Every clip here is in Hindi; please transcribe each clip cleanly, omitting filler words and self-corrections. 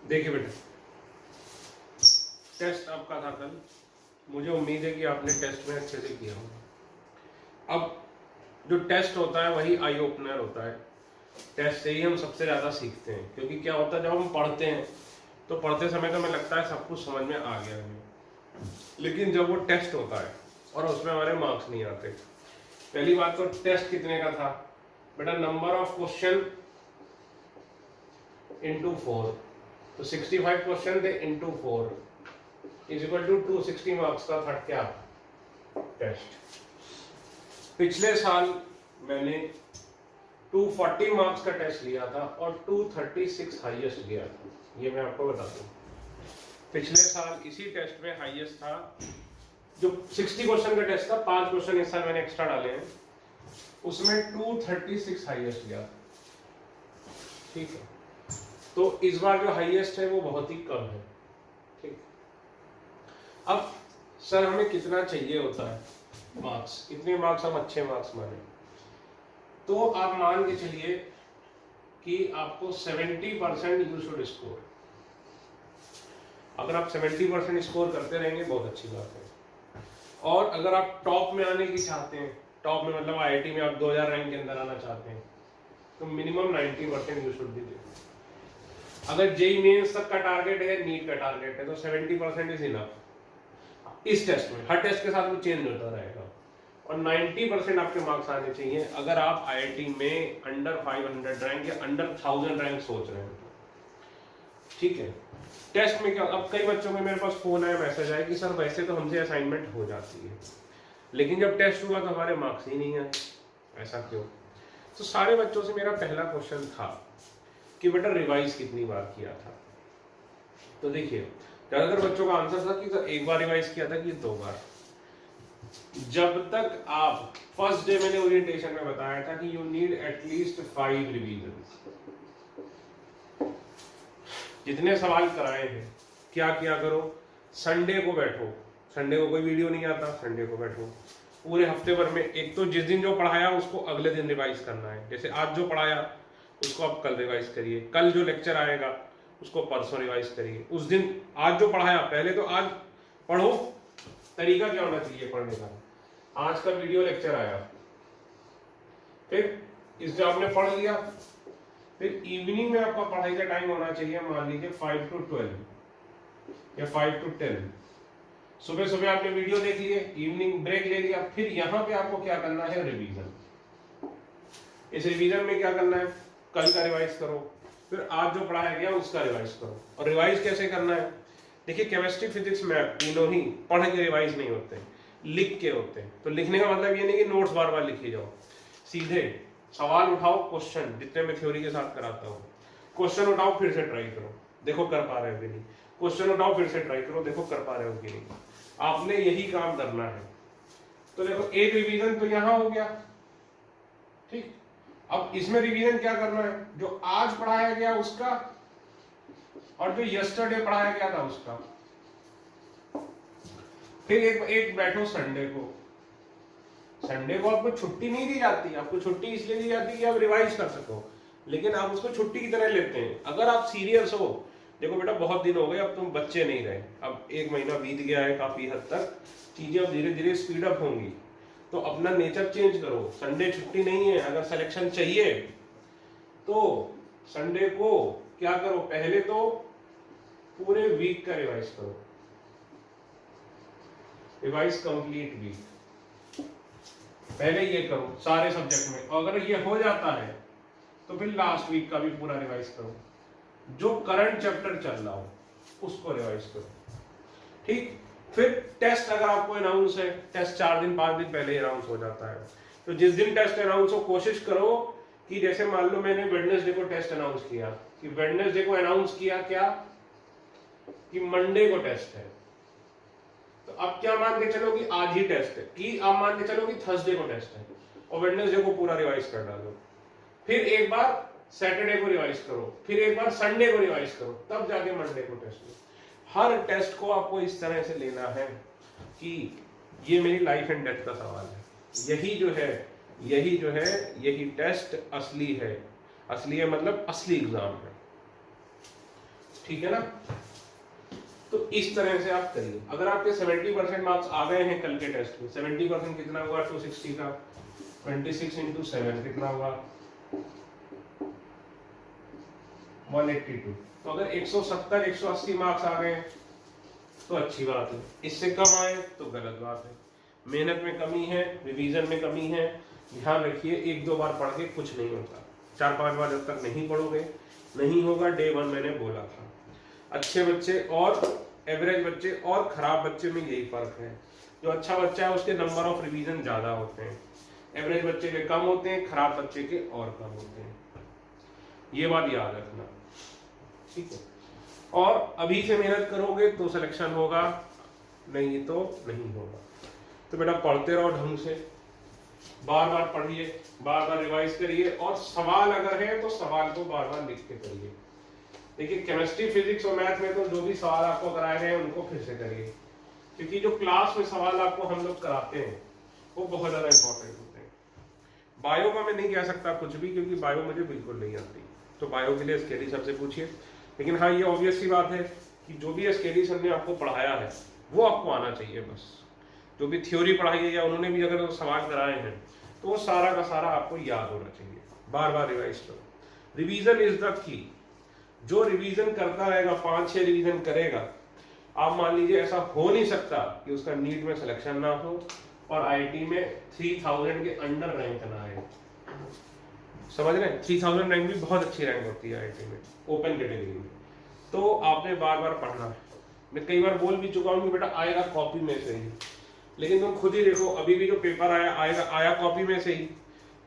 देखिए बेटा, टेस्ट आपका था कल, मुझे उम्मीद है कि आपने टेस्ट में अच्छे से किया होगा। अब जो टेस्ट होता है वही आई ओपनर होता है। टेस्ट से ही हम सबसे ज़्यादा सीखते हैं, क्योंकि क्या होता है जब हम पढ़ते हैं तो पढ़ते समय तो हमें लगता है सब कुछ समझ में आ गया है, लेकिन जब वो टेस्ट होता है और उसमें हमारे मार्क्स नहीं आते। पहली बात तो टेस्ट कितने का था बेटा, नंबर ऑफ क्वेश्चन इंटू 4, तो 65 क्वेश्चन थे into 4 is equal to 260 marks का था क्या टेस्ट। पिछले साल मैंने 240 मार्क्स का टेस्ट लिया था और 236 हाईएस्ट गया था, ये मैं आपको बता दूं। पिछले साल इसी टेस्ट में हाईएस्ट था, जो 60 क्वेश्चन का टेस्ट था, 5 क्वेश्चन इस साल मैंने एक्स्ट्रा डाले हैं, उसमें 236 हाईएस्ट गया था। ठीक है, तो इस बार जो हाईएस्ट है वो बहुत ही कम है। ठीक, अब सर हमें कितना चाहिए होता है मार्क्स, कितने मार्क्स हम अच्छे मार्क्स माने, तो आप मान के चलिए कि आपको 70% यू शुड स्कोर। अगर आप 70% स्कोर करते रहेंगे बहुत अच्छी बात है। और अगर आप टॉप में आने की चाहते हैं, टॉप में मतलब आईआईटी में आप 2000 रैंक के अंदर आना चाहते हैं, तो मिनिमम 90% यू शुड भी दे। अगर जेई मेंस तक का टारगेट है, नीट का टारगेट है, तो 70% इज इनफ। इस टेस्ट में, हर टेस्ट के साथ वो चेंज होता रहेगा, और 90% आपके मार्क्स आने चाहिए अगर आप आईआईटी में अंडर 500 रैंक या अंडर 1000 रैंक सोच रहे हैं। ठीक है, टेस्ट में क्या, अब कई बच्चों में मेरे पास फोन आया, मैसेज आया कि सर वैसे तो हमसे असाइनमेंट हो जाती है, लेकिन जब टेस्ट हुआ तो हमारे मार्क्स ही नहीं आए, ऐसा क्यों? तो सारे बच्चों से मेरा पहला क्वेश्चन था कि बेटा रिवाइज कितनी बार किया था। तो देखिए, ज्यादातर बच्चों का आंसर था कि सर एक बार रिवाइज किया था कि 2 बार। जब तक आप फर्स्ट डे मैंने ओरिएंटेशन में बताया था कि यू नीड एटलीस्ट 5 रिवीजन। जितने सवाल कराए हैं, क्या किया करो, संडे को बैठो, संडे को कोई वीडियो नहीं आता, संडे को बैठो पूरे हफ्ते भर में, एक तो जिस दिन जो पढ़ाया उसको अगले दिन रिवाइज करना है। जैसे आज जो पढ़ाया उसको आप कल रिवाइज करिए, कल जो लेक्चर आएगा उसको परसों रिवाइज करिए, उस दिन आज जो पढ़ाया पहले तो आज पढ़ो। तरीका क्या होना चाहिए पढ़ने का, आज का वीडियो लेक्चर आया, फिर इस जो आपने पढ़ लिया, फिर इवनिंग में आपका पढ़ाई का टाइम होना चाहिए मान लीजिए 5 to 12 या 5 to 10। सुबह सुबह आपने वीडियो देख लिए, इवनिंग ब्रेक ले लिया, फिर यहाँ पे आपको क्या करना है, रिवीजन। इस रिवीजन में क्या करना है, कल का रिवाइज करो, फिर आज जो पढ़ाया गया उसका रिवाइज करो। और रिवाइज कैसे करना है, देखिए केमिस्ट्री फिजिक्स मैथ तीनों ही पढ़ के रिवाइज नहीं होते, लिख के होते हैं। तो लिखने का मतलब ये नहीं कि नोट्स बार बार लिखे जाओ, सीधे सवाल उठाओ, क्वेश्चन जितने मैं थ्योरी के साथ कराता हूँ, क्वेश्चन उठाओ फिर से ट्राई करो, देखो कर पा रहे हो कि नहीं, क्वेश्चन उठाओ फिर से ट्राई करो, देखो कर पा रहे हो कि नहीं। आपने यही काम करना है। तो देखो एक रिवीजन तो यहाँ हो गया, ठीक। अब इसमें रिवीजन क्या करना है, जो आज पढ़ाया गया उसका और जो यस्टरडे पढ़ाया गया था उसका। फिर एक बैठो संडे को। संडे को आपको छुट्टी नहीं दी जाती, आपको छुट्टी इसलिए दी जाती है कि आप रिवाइज कर सको, लेकिन आप उसको छुट्टी की तरह लेते हैं। अगर आप सीरियस हो, देखो बेटा बहुत दिन हो गए, अब तुम बच्चे नहीं रहे, अब 1 महीना बीत गया है, काफी हद तक चीजें अब धीरे धीरे स्पीड अप होंगी, तो अपना नेचर चेंज करो। संडे छुट्टी नहीं है, अगर सिलेक्शन चाहिए तो संडे को क्या करो, पहले तो पूरे वीक का रिवाइज करो, रिवाइज कंप्लीट वीक, पहले ये करो सारे सब्जेक्ट में। और अगर ये हो जाता है तो फिर लास्ट वीक का भी पूरा रिवाइज करो, जो करंट चैप्टर चल रहा हो उसको रिवाइज करो, ठीक। फिर टेस्ट अगर आपको अनाउंस है, टेस्ट 4 दिन 5 दिन पहले अनाउंस हो जाता है, तो जिस दिन टेस्ट अनाउंस हो कोशिश करो कि जैसे मान लो मैंने वेडनेसडे को टेस्ट अनाउंस किया, कि वेडनेसडे को अनाउंस किया क्या कि मंडे को टेस्ट है, तो अब क्या मान के चलो कि आज ही टेस्ट है, कि आप मान के चलो कि थर्सडे को टेस्ट है, और वेडनेसडे को पूरा रिवाइज कर डालो, फिर एक बार सैटरडे को रिवाइज करो, फिर एक बार संडे को रिवाइज करो, तब जाके मंडे को टेस्ट लो। हर टेस्ट को आपको इस तरह से लेना है कि ये मेरी लाइफ एंड डेथ का सवाल है, यही जो है यही टेस्ट असली है, असली है मतलब असली एग्जाम है। ठीक है ना। तो इस तरह से आप करिए। अगर आपके 70% मार्क्स आ गए हैं कल के टेस्ट में, 70% कितना हुआ 260 का, 26 इंटू 7 कितना हुआ 182। तो अगर 170 180 मार्क्स आ गए तो अच्छी बात है, इससे कम आए तो गलत बात है। मेहनत में कमी है, रिवीजन में कमी है। ध्यान रखिए, 1-2 बार पढ़ के कुछ नहीं होता, 4-5 बार जब तक नहीं पढ़ोगे नहीं होगा। डे 1 मैंने बोला था। अच्छे बच्चे और एवरेज बच्चे और खराब बच्चे में यही फर्क है। जो अच्छा बच्चा है उसके नंबर ऑफ रिवीजन ज्यादा होते हैं, एवरेज बच्चे के कम होते हैं, खराब बच्चे के और कम होते हैं। ये बात याद रखना, ठीक है। और अभी से मेहनत करोगे तो सिलेक्शन होगा, नहीं तो नहीं होगा। तो बेटा पढ़ते रहो ढंग से, बार बार पढ़िए, बार बार रिवाइज करिए, और सवाल अगर है तो सवाल को बार बार लिख के करिए। देखिए केमिस्ट्री, फिजिक्स और मैथ में तो जो भी सवाल आपको कराए गए हैं उनको फिर से करिए, क्योंकि जो क्लास में सवाल आपको हम लोग कराते हैं वो बहुत ज्यादा इंपॉर्टेंट होते हैं। बायो का मैं नहीं कह सकता कुछ भी, क्योंकि बायो मुझे बिल्कुल नहीं आती, तो बायो के लिए एसकेडी सर से पूछिए। लेकिन हाँ, ये ऑब्वियस सी बात है कि जो भी एसकेडी सर ने आपको पढ़ाया है वो आपको आना चाहिए। बस जो भी थ्योरी पढ़ाई है या उन्होंने भी अगर सवाल कराए हैं तो वो सारा का सारा आपको याद होना चाहिए। बार बार रिवाइज करो, रिवीजन इज द की। जो रिवीजन करता रहेगा, 5-6 रिवीजन करेगा, आप मान लीजिए ऐसा हो नहीं सकता कि उसका नीट में सिलेक्शन ना हो और आईआईटी में 3000 के अंडर रैंक ना आए। समझ रहे हैं, 3000 रैंक भी बहुत अच्छी रैंक होती है आईआईटी में, ओपन कैटेगरी में। तो आपने बार बार पढ़ना है। मैं कई बार बोल भी चुका हूँ कि बेटा आएगा कॉपी में से ही, लेकिन तुम खुद ही देखो अभी भी जो पेपर आया कॉपी में से ही,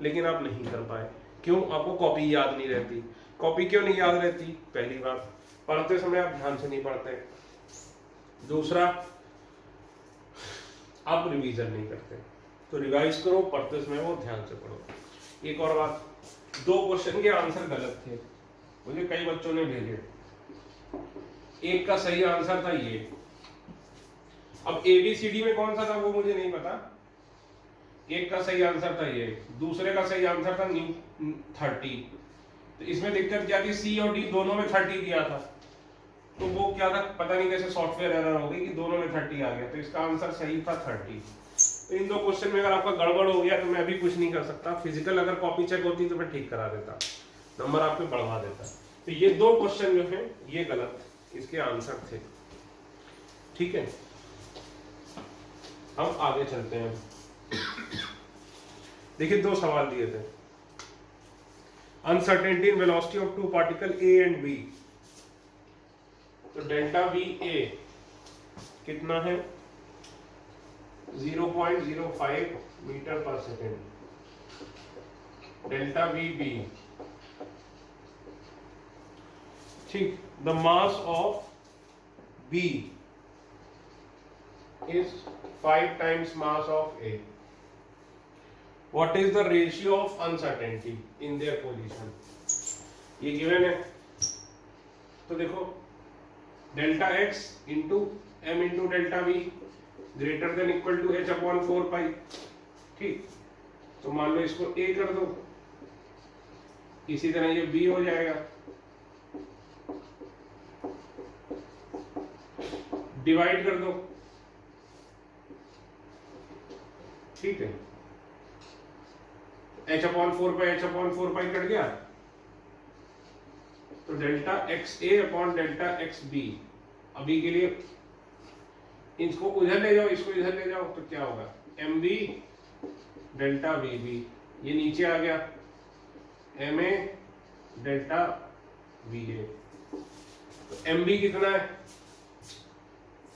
लेकिन आप नहीं कर पाए। क्यों? आपको कॉपी याद नहीं रहती। कॉपी क्यों नहीं याद रहती? पहली बात, पढ़ते समय आप ध्यान से नहीं पढ़ते। दूसरा, आप रिवीजन नहीं करते। तो रिवाइज करो, पढ़ते समय वो ध्यान से पढ़ो। एक और बात, 2 क्वेश्चन के आंसर गलत थे, मुझे कई बच्चों ने भेजे। एक का सही आंसर था ये, अब ABCD में कौन सा था वो मुझे नहीं पता। एक का सही आंसर था ये, दूसरे का सही आंसर था 30। तो इसमें दिक्कत क्या थी, C और D दोनों में 30 दिया था। तो वो क्या था, पता नहीं कैसे सॉफ्टवेयर एरर हो गई कि दोनों में 30 आ गया, तो इसका आंसर सही था 30। तो इन 2 क्वेश्चन में अगर आपका गड़बड़ हो गया तो मैं अभी कुछ नहीं कर सकता। फिजिकल अगर कॉपी चेक होती तो मैं ठीक करा देता, नंबर आपके बढ़वा देता। तो ये 2 क्वेश्चन जो है ये गलत, इसके आंसर थे। ठीक है, हम आगे चलते हैं। देखिए 2 सवाल दिए थे। Uncertainty in velocity of 2 particle A and B। तो डेल्टा VA कितना है 0.05 मीटर पर सेकेंड। डेल्टा VB, ठीक, the mass of B is 5 times mass of A. What is the ratio of uncertainty in their position? ये गिवन है। तो देखो delta X into M into delta V greater than equal to H upon 4 pi. ठीक, तो मान लो इसको A कर दो, इसी तरह ये B हो जाएगा। डिवाइड कर दो, ठीक है, H अपॉन 4 पाई कट गया। तो delta XA upon delta XB, अभी के लिए इसको उधर ले जाओ, इसको इधर ले जाओ, तो क्या होगा MB डेल्टा VB, ये नीचे आ गया MA डेल्टा VA। तो MB कितना है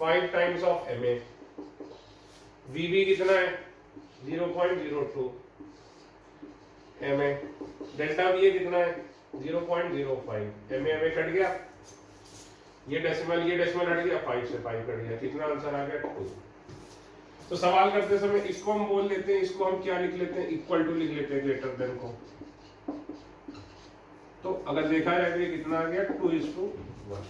5 टाइम्स ऑफ MA, VB कितना है 0.02 MA, डेल्टा VA कितना है 0.05 MA कट गया, ये डेसिमल हट गया, 5 से 5 कट गया, कितना आंसर आ गया 2। तो सवाल करते समय इसको हम बोल लेते हैं, इसको हम क्या लिख लेते हैं, इक्वल टू लिख लेते हैं ग्रेटर देन को। तो अगर देखा जाए तो ये कितना आ गया 2:1।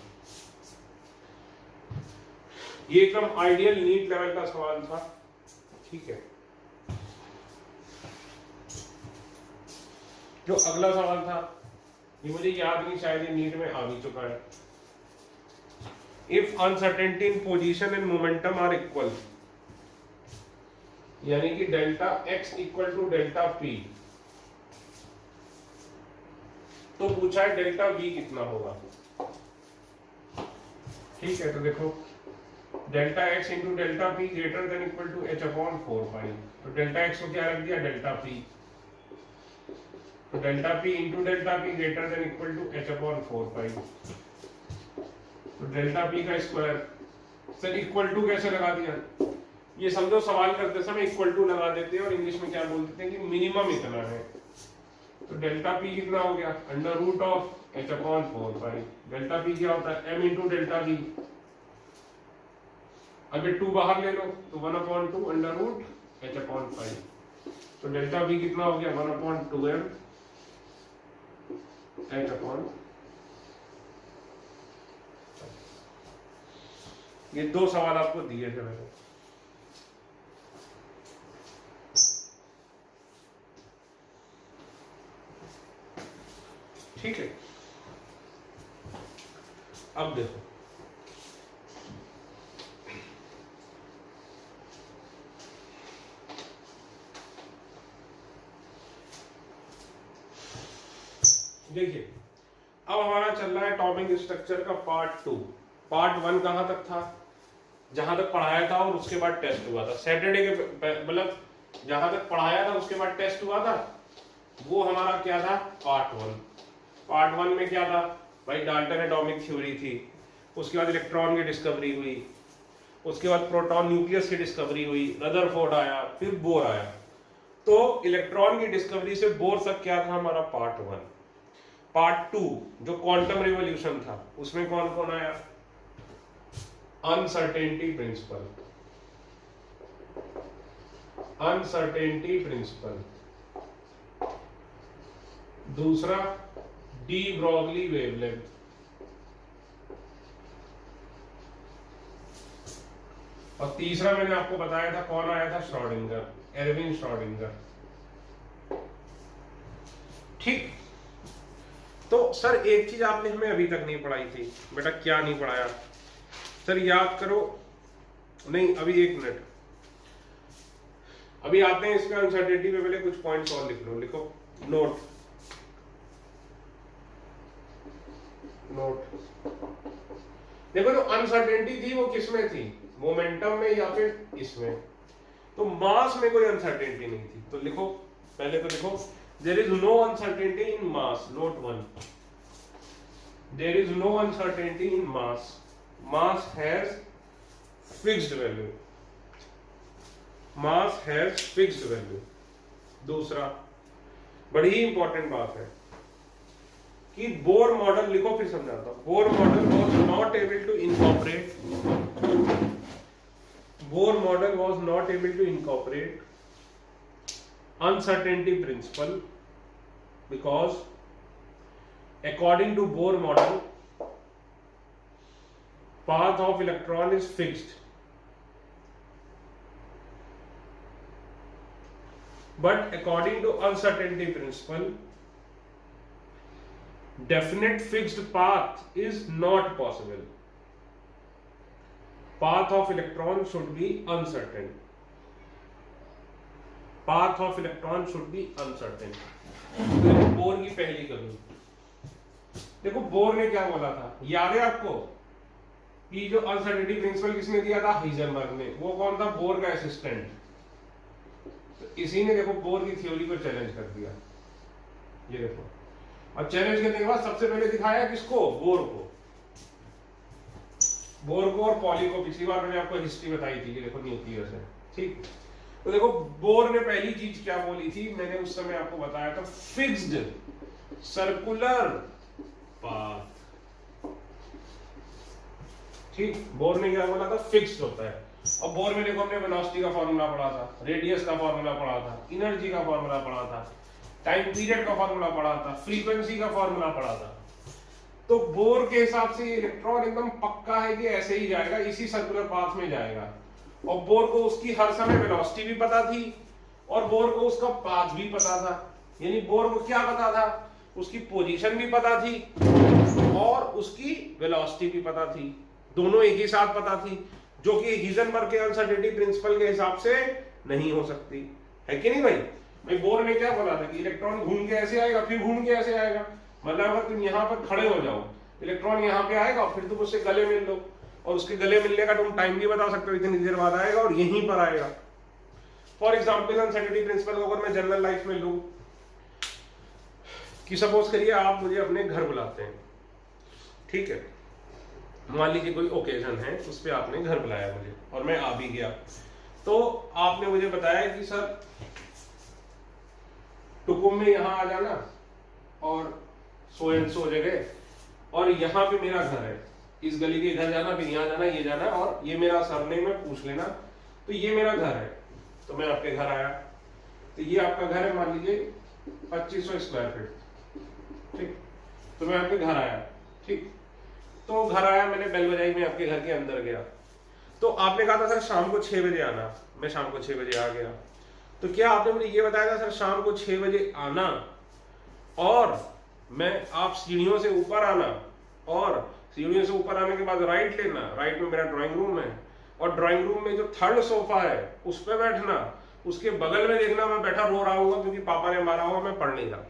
ये एकदम आइडियल नीट लेवल का सवाल था। ठीक है, जो अगला सवाल था ये मुझे याद नहीं, शायद ये नीट में आ भी चुका है। If uncertainty in position and momentum are equal, यानी कि delta x equal to delta p, तो पूछा है डेल्टा v कितना होगा। ठीक है, तो देखो delta x into delta p greater than equal to h upon 4 तो डेल्टा x को क्या रख दिया, डेल्टा p, तो delta p into delta p greater than equal to h upon 4 तो डेल्टा p का स्क्वायर। सर इक्वल टू कैसे लगा दिया, ये समझो सवाल करते समय इक्वल टू लगा देते हैं और इंग्लिश में क्या बोल देते हैं कि मिनिमम इतना है। तो डेल्टा p कितना हो गया, under root of h upon 4 delta p क्या होता है, m इंटू डेल्टा v, अगर 2 बाहर ले लो तो 1 upon 2 under root h upon 5, तो डेल्टा v कितना हो गया 1 अपॉन 2m h अपॉन, ये 2 सवाल आपको दिए थे मैंने। ठीक है, अब देखो देखिए, अब हमारा चल रहा है एटॉमिक स्ट्रक्चर का पार्ट 2। पार्ट 1 कहां तक था, जहां तक पढ़ाया था और उसके बाद टेस्ट हुआ था। सैटरडे के मतलब जहां तक पढ़ाया था उसके बाद टेस्ट हुआ था, वो हमारा क्या था, पार्ट 1। पार्ट 1 में क्या था भाई, डाल्टन एटॉमिक थ्योरी थी, उसके बाद इलेक्ट्रॉन की डिस्कवरी हुई, उसके बाद प्रोटॉन न्यूक्लियस की डिस्कवरी हुई, रदरफोर्ड आया, फिर बोर आया। तो इलेक्ट्रॉन की डिस्कवरी से बोर तक क्या था हमारा पार्ट 1। पार्ट 2 जो क्वांटम रिवॉल्यूशन था, उसमें कौन कौन आया, अनसर्टेनिटी प्रिंसिपल, अनसर्टेनिटी प्रिंसिपल, दूसरा डी ब्रॉगली वेवलेंथ, और तीसरा मैंने आपको बताया था कौन आया था, श्रोडिंगर, एरविन श्रोडिंगर। ठीक, तो सर एक चीज आपने हमें अभी तक नहीं पढ़ाई थी बेटा, क्या नहीं पढ़ाया सर, याद करो। नहीं अभी 1 मिनट, अभी आते हैं इसमें अनसर्टेनिटी में, पहले कुछ पॉइंट्स और लिख लो, लिखो नोट, नोट। देखो जो अनसर्टेनिटी थी वो किसमें थी, मोमेंटम में या फिर इसमें, तो मास में कोई अनसर्टेनिटी नहीं थी। तो लिखो, पहले तो लिखो, there is no uncertainty in mass, note 1, there is no uncertainty in mass, mass has fixed value, mass has fixed value। दूसरा बड़ी ही इंपॉर्टेंट बात है कि बोर मॉडल, लिखो फिर समझाता हूं, Bohr model was not able to incorporate, Bohr model was not able to incorporate uncertainty principle because according to Bohr model path of electron is fixed, but according to uncertainty principle definite fixed path is not possible, path of electron should be uncertain, path of electron should be uncertain। तो बोर की पहली कमी, देखो बोर ने क्या बोला था, याद है आपको कि जो अनसर्टेनिटी प्रिंसिपल किसने दिया था, हाइजेनबर्ग ने। वो कौन था, बोर का असिस्टेंट। तो इसी ने देखो बोर की थ्योरी को चैलेंज कर दिया, ये देखो, और चैलेंज करने के बाद सबसे पहले दिखाया किसको, बोर को, बोर को और पॉली को। पिछली बार मैंने आपको हिस्ट्री बताई थी, ये देखो न्यूक्लियस है, ठीक। तो देखो बोर ने पहली चीज क्या बोली थी, मैंने उस समय आपको बताया था, फिक्स्ड सर्कुलर पाथ, ठीक। बोर ने क्या बोला था, फिक्स्ड होता है। और बोर में देखो हमने वेलोसिटी का फॉर्मूला पढ़ा था, रेडियस का फॉर्मूला पढ़ा था, एनर्जी का फॉर्मूला पढ़ा था, टाइम पीरियड का फॉर्मूला पढ़ा था, फ्रीक्वेंसी का फॉर्मूला पढ़ा था। तो बोर के हिसाब से इलेक्ट्रॉन एकदम पक्का है कि ऐसे ही जाएगा, इसी सर्कुलर पाथ में जाएगा। और बोर को उसकी हर समय वेलोसिटी भी पता थी और बोर को उसका पाथ भी पता था। यानी बोर को क्या पता था, उसकी पोजीशन भी पता थी और उसकी वेलोसिटी भी पता थी। दोनों एक ही साथ पता थी, जो कि हीजनबर्ग के अनसर्टेनिटी प्रिंसिपल के हिसाब से नहीं हो सकती है कि नहीं भाई बोर ने क्या बोला था कि इलेक्ट्रॉन घूम के ऐसे आएगा फिर घूम के ऐसे आएगा, मतलब अगर तुम यहाँ पर खड़े हो जाओ, इलेक्ट्रॉन यहाँ पे आएगा फिर तुम उससे गले मिल लो, और उसके गले मिलने का तुम टाइम भी बता सकते हो इतनी देर बाद आएगा और यहीं पर आएगा। फॉर एग्जाम्पल अनसर्टेनिटी प्रिंसिपल को अगर मैं जनरल लाइफ में लूं कि सपोज करिए आप मुझे अपने घर बुलाते हैं, ठीक है, मान लीजिए कोई ओकेजन है उस पर आपने घर बुलाया मुझे और मैं आ भी गया, तो आपने मुझे बताया कि सर टुकुम में यहां आ जाना और सो एंड सो जगह, और यहाँ पे मेरा घर है, इस गली के इधर जाना फिर यहाँ जाना ये जाना, और ये मेरा सरनेम है पूछ लेना, तो ये मेरा घर है। तो मैं आपके घर आया, तो ये आपका घर है मान लीजिए 2500 स्क्वायर फीट, ठीक, तो मैं आपके घर आया, ठीक, तो घर आया, मैंने बेल बजाई, मैं आपके घर के अंदर गया, तो आपने कहा था सर शाम को 6 बजे आना, मैं शाम को 6 बजे आ गया, तो क्या आपने मुझे ये बताया था सर शाम को 6 बजे आना और मैं आप सीढ़ियों से ऊपर आना, और सीढ़ियों से ऊपर आने के बाद राइट लेना, राइट में मेरा ड्राइंग रूम है, और ड्राइंग रूम में जो थर्ड सोफा है उस पर बैठना, उसके बगल में देखना मैं बैठा रो रहा हूँ क्योंकि पापा ने मारा हुआ मैं पढ़ नहीं रहा,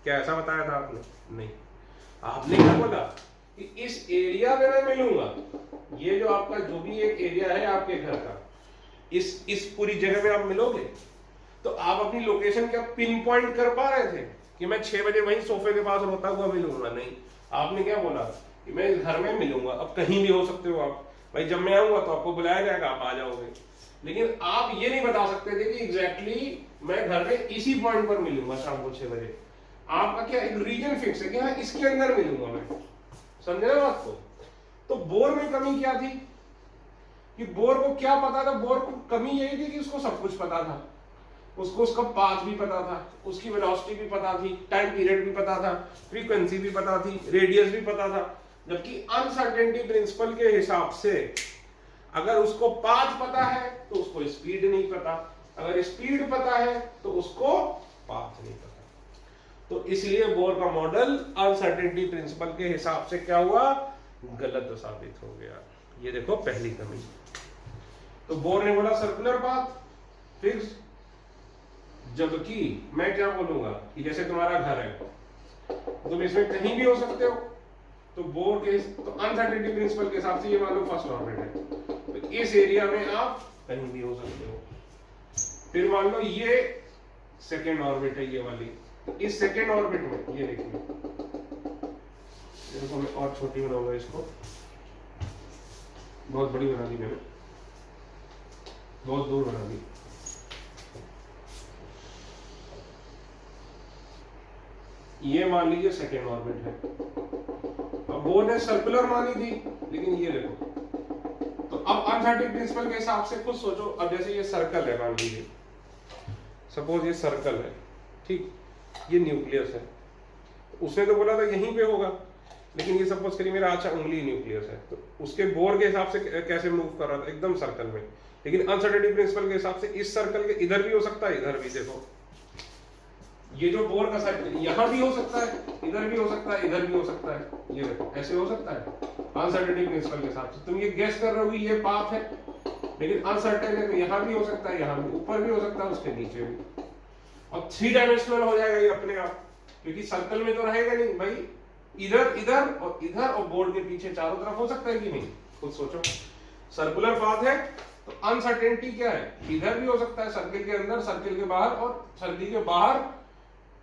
क्या ऐसा बताया था आपने? नहीं, आपने क्या बोला कि इस एरिया में मैं मिलूंगा, ये जो आपका जो भी एक एरिया है आपके घर का, इस पूरी जगह में आप मिलोगे, तो आप अपनी लोकेशन क्या पिन पॉइंट कर पा रहे थे कि मैं 6 बजे वहीं सोफे के पास रोता हुआ मिलूंगा? नहीं, आपने क्या बोला कि मैं इस घर में मिलूंगा। अब कहीं भी हो सकते हो आप, भाई जब मैं आऊंगा तो आपको बुलाया जाएगा, आप आ जाओगे, लेकिन आप ये नहीं बता सकते थे कि एग्जैक्टली मैं घर में इसी पॉइंट पर मिलूंगा शाम को 6 बजे। आपका क्या एक रीजन फिक्स है कि हाँ इसके अंदर मिलूंगा मैं, समझे ना बात को? तो बोर में कमी क्या थी कि बोर को क्या पता था? बोर को कमी यही थी कि उसको सब कुछ पता था, उसको उसका पाथ भी पता था, उसकी वेलोसिटी भी पता थी, टाइम पीरियड भी पता था, फ्रीक्वेंसी भी पता थी, रेडियस भी पता था। जबकि अनसर्टेनिटी प्रिंसिपल के हिसाब से अगर उसको पाथ पता है तो उसको स्पीड नहीं पता, अगर स्पीड पता है तो उसको पाथ नहीं पता। तो इसलिए बोर का मॉडल अनसर्टेनिटी प्रिंसिपल के हिसाब से क्या हुआ? गलत साबित हो गया। ये देखो पहली कमी। तो बोर ने बोला सर्कुलर पाथ फिक्स, जबकि मैं क्या बोलूंगा कि जैसे तुम्हारा घर है, तुम इसमें कहीं भी हो सकते हो, तो बोर के तो अनसर्टेनिटी प्रिंसिपल के हिसाब से ये मान लो फर्स्ट ऑर्बिट है, तो इस एरिया में आप कहीं भी हो सकते हो। फिर मान लो ये सेकेंड ऑर्बिट है, ये वाली, तो इस सेकेंड ऑर्बिट में ये देखिए, देखो मैं और छोटी बनाऊंगा इसको, बहुत बड़ी बना दी मैंने, बहुत दूर बना दी। ये मान लीजिए सेकेंड ऑर्बिट है। अब वो ने सर्कुलर मानी थी, लेकिन ये देखो, तो अब अनसर्टेनिटी प्रिंसिपल के हिसाब से कुछ सोचो। अब जैसे ये सर्कल है, मान लीजिए सपोज ये सर्कल है, ठीक, ये न्यूक्लियस है, उसने तो बोला था यहीं पे होगा, लेकिन ये सपोज करिए मेरा अच्छा उंगली न्यूक्लियस है, तो उसके बोर के हिसाब से कैसे मूव कर रहा था? एकदम सर्कल में। लेकिन अनसर्टेनिटी प्रिंसिपल के हिसाब से इस सर्कल के इधर भी हो सकता है, इधर भी, देखो ये जो बोर का सर्कल यहां भी हो सकता है, इधर भी हो सकता है, इधर भी हो सकता है, ये देखो ऐसे हो सकता है अनसर्टेनिटी प्रिंसिपल के हिसाब से। तुम ये गेस कर रहे हो कि ये पाथ है, लेकिन अनसर्टेन है, तो यहां भी हो सकता है, यहां भी, ऊपर भी हो सकता है, उसके नीचे भी, और 3 डायमेंशनल हो जाएगा ये अपने आप, क्योंकि सर्कल में तो रहेगा नहीं भाई, इधर इधर और इधर, और बोर्ड के पीछे चारों तरफ हो सकता है कि नहीं? खुद सोचो। सर्कुलर पाथ है तो अनसर्टेनिटी क्या है? इधर भी हो सकता है, सर्किल के अंदर, सर्किल के बाहर, और सर्किल के बाहर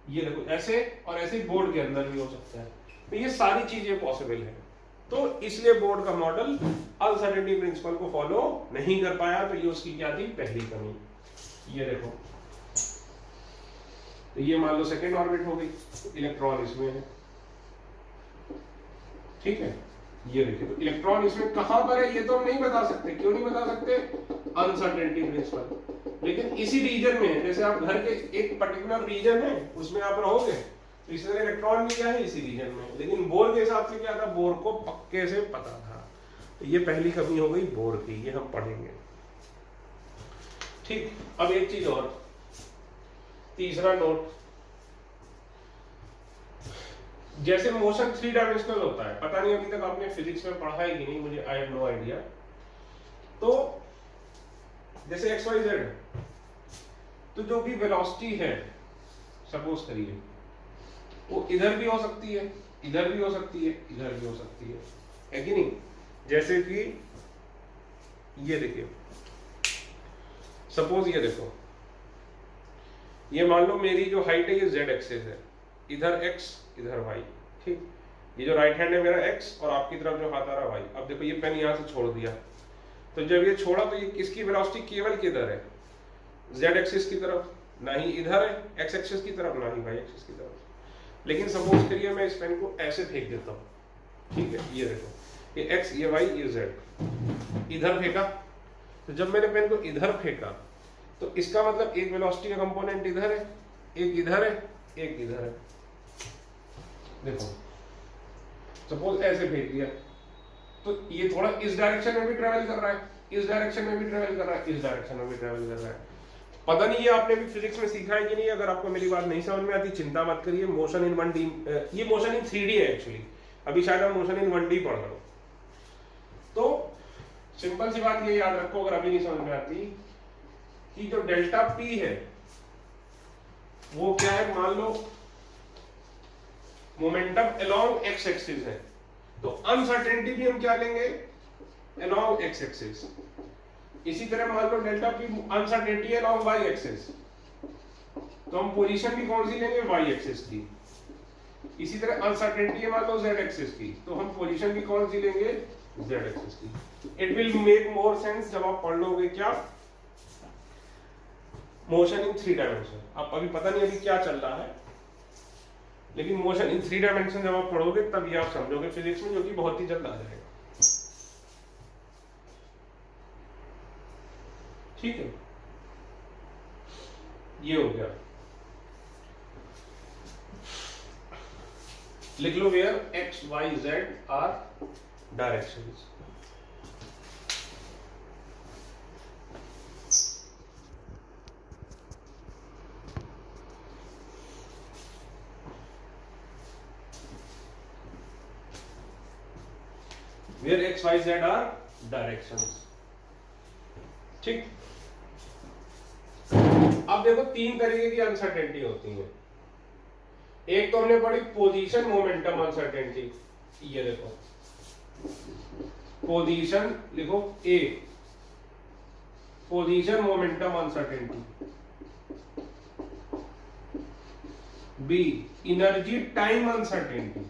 ये देखो ऐसे, और ऐसे ही बोर्ड के अंदर भी हो सकता है। तो ये सारी चीजें पॉसिबल है। तो इसलिए बोर्ड का मॉडल अनसर्टेनिटी प्रिंसिपल को फॉलो नहीं कर पाया। तो ये उसकी क्या थी? पहली कमी। ये देखो, तो ये मान लो सेकेंड ऑर्बिट हो गई, इलेक्ट्रॉन इसमें है, ठीक है। ये देखिए, तो इलेक्ट्रॉन इसमें कहां पर है ये तो हम नहीं बता सकते। क्यों नहीं बता सकते? Uncertainty principle. लेकिन इसी रीजन में, जैसे आप घर के एक पर्टिकुलर रीजन है उसमें आप रहोगे, तो इसी तरह इलेक्ट्रॉन भी क्या है? इसी रीजन में। लेकिन बोर के हिसाब से क्या था? बोर को पक्के से पता था। तो ये पहली कमी हो गई बोर की, ये हम पढ़ेंगे, ठीक। अब एक चीज और, तीसरा नोट, जैसे मोशन 3 डायमेंशनल होता है, पता नहीं अभी तक आपने फिजिक्स में पढ़ा है कि नहीं, मुझे आई हैव नो आइडिया। तो जैसे एक्स वाई जेड, तो जो भी वेलोसिटी है सपोज करिए वो इधर भी हो सकती है, इधर भी हो सकती है, इधर भी हो सकती है कि नहीं। जैसे कि ये देखिए, सपोज ये देखो, ये मान लो मेरी जो हाइट है ये जेड एक्सिस है, इधर x इधर y, ठीक। ये जो राइट हैंड है मेरा x और आपकी तरफ जो हाथ आ रहा है y। अब देखो ये पेन यहाँ से छोड़ दिया, तो जब ये छोड़ा तो ये इसकी वेलोसिटी केवल किधर है, z एक्सिस की तरफ, ना ही इधर है x एक्सिस की तरफ, ना ही y एक्सिस की तरफ। लेकिन सपोज करिए मैं इस पेन को ऐसे फेंक देता हूँ, ठीक है, ये देखो ये x ये y ये z, इधर फेंका। तो जब मैंने पेन को इधर फेंका तो इसका मतलब एक वेलोसिटी का कंपोनेंट इधर है, एक इधर है, एक इधर है। देखो सपोज ऐसे फेंक दिया तो ये थोड़ा इस डायरेक्शन में भी ट्रेवल कर रहा है, इस डायरेक्शन में भी ट्रेवल कर रहा है, इस डायरेक्शन में भी ट्रेवल कर रहा है। पता नहीं ये आपने भी फिजिक्स में सीखा है कि नहीं। अगर आपको मेरी बात नहीं समझ में आती चिंता मत करिए। मोशन इन 1D, ये मोशन इन 3D है एक्चुअली, अभी शायद हम मोशन इन 1D पढ़ रहे हो। तो सिंपल सी बात ये याद रखो अगर अभी नहीं समझ में आती, कि जो डेल्टा पी है वो क्या है, मान लो मोमेंटम अलोंग एक्स एक्सिस है, तो अनसर्टेनिटी भी हम क्या लेंगे, अलोंग एक्स एक्सिस। इसी तरह मान लो delta P uncertainty along Y axis, तो हम पोजीशन भी कौन सी लेंगे, वाई एक्सिस की। इसी तरह अनसर्टेनिटी है मान लो जेड एक्सिस की, तो हम पोजीशन भी कौन सी लेंगे, जेड एक्सिस की। It will make more sense जब आप पढ़ लोगे क्या, मोशन इन 3 डायमेंशन। आप अभी पता नहीं अभी क्या चल रहा है, लेकिन मोशन इन 3 डायमेंशन जब आप पढ़ोगे तब ये आप समझोगे फिजिक्स में, जो कि बहुत ही जल्द आ जाएगा। ठीक है, ये हो गया। लिख लो where X Y Z are directions. where x y z are directions। ठीक। अब देखो 3 तरीके की अनसर्टेनिटी होती है। एक तो हमने पढ़ी पोजीशन मोमेंटम अनसर्टेनिटी, ये देखो पोजीशन, लिखो A position momentum uncertainty, B energy time uncertainty.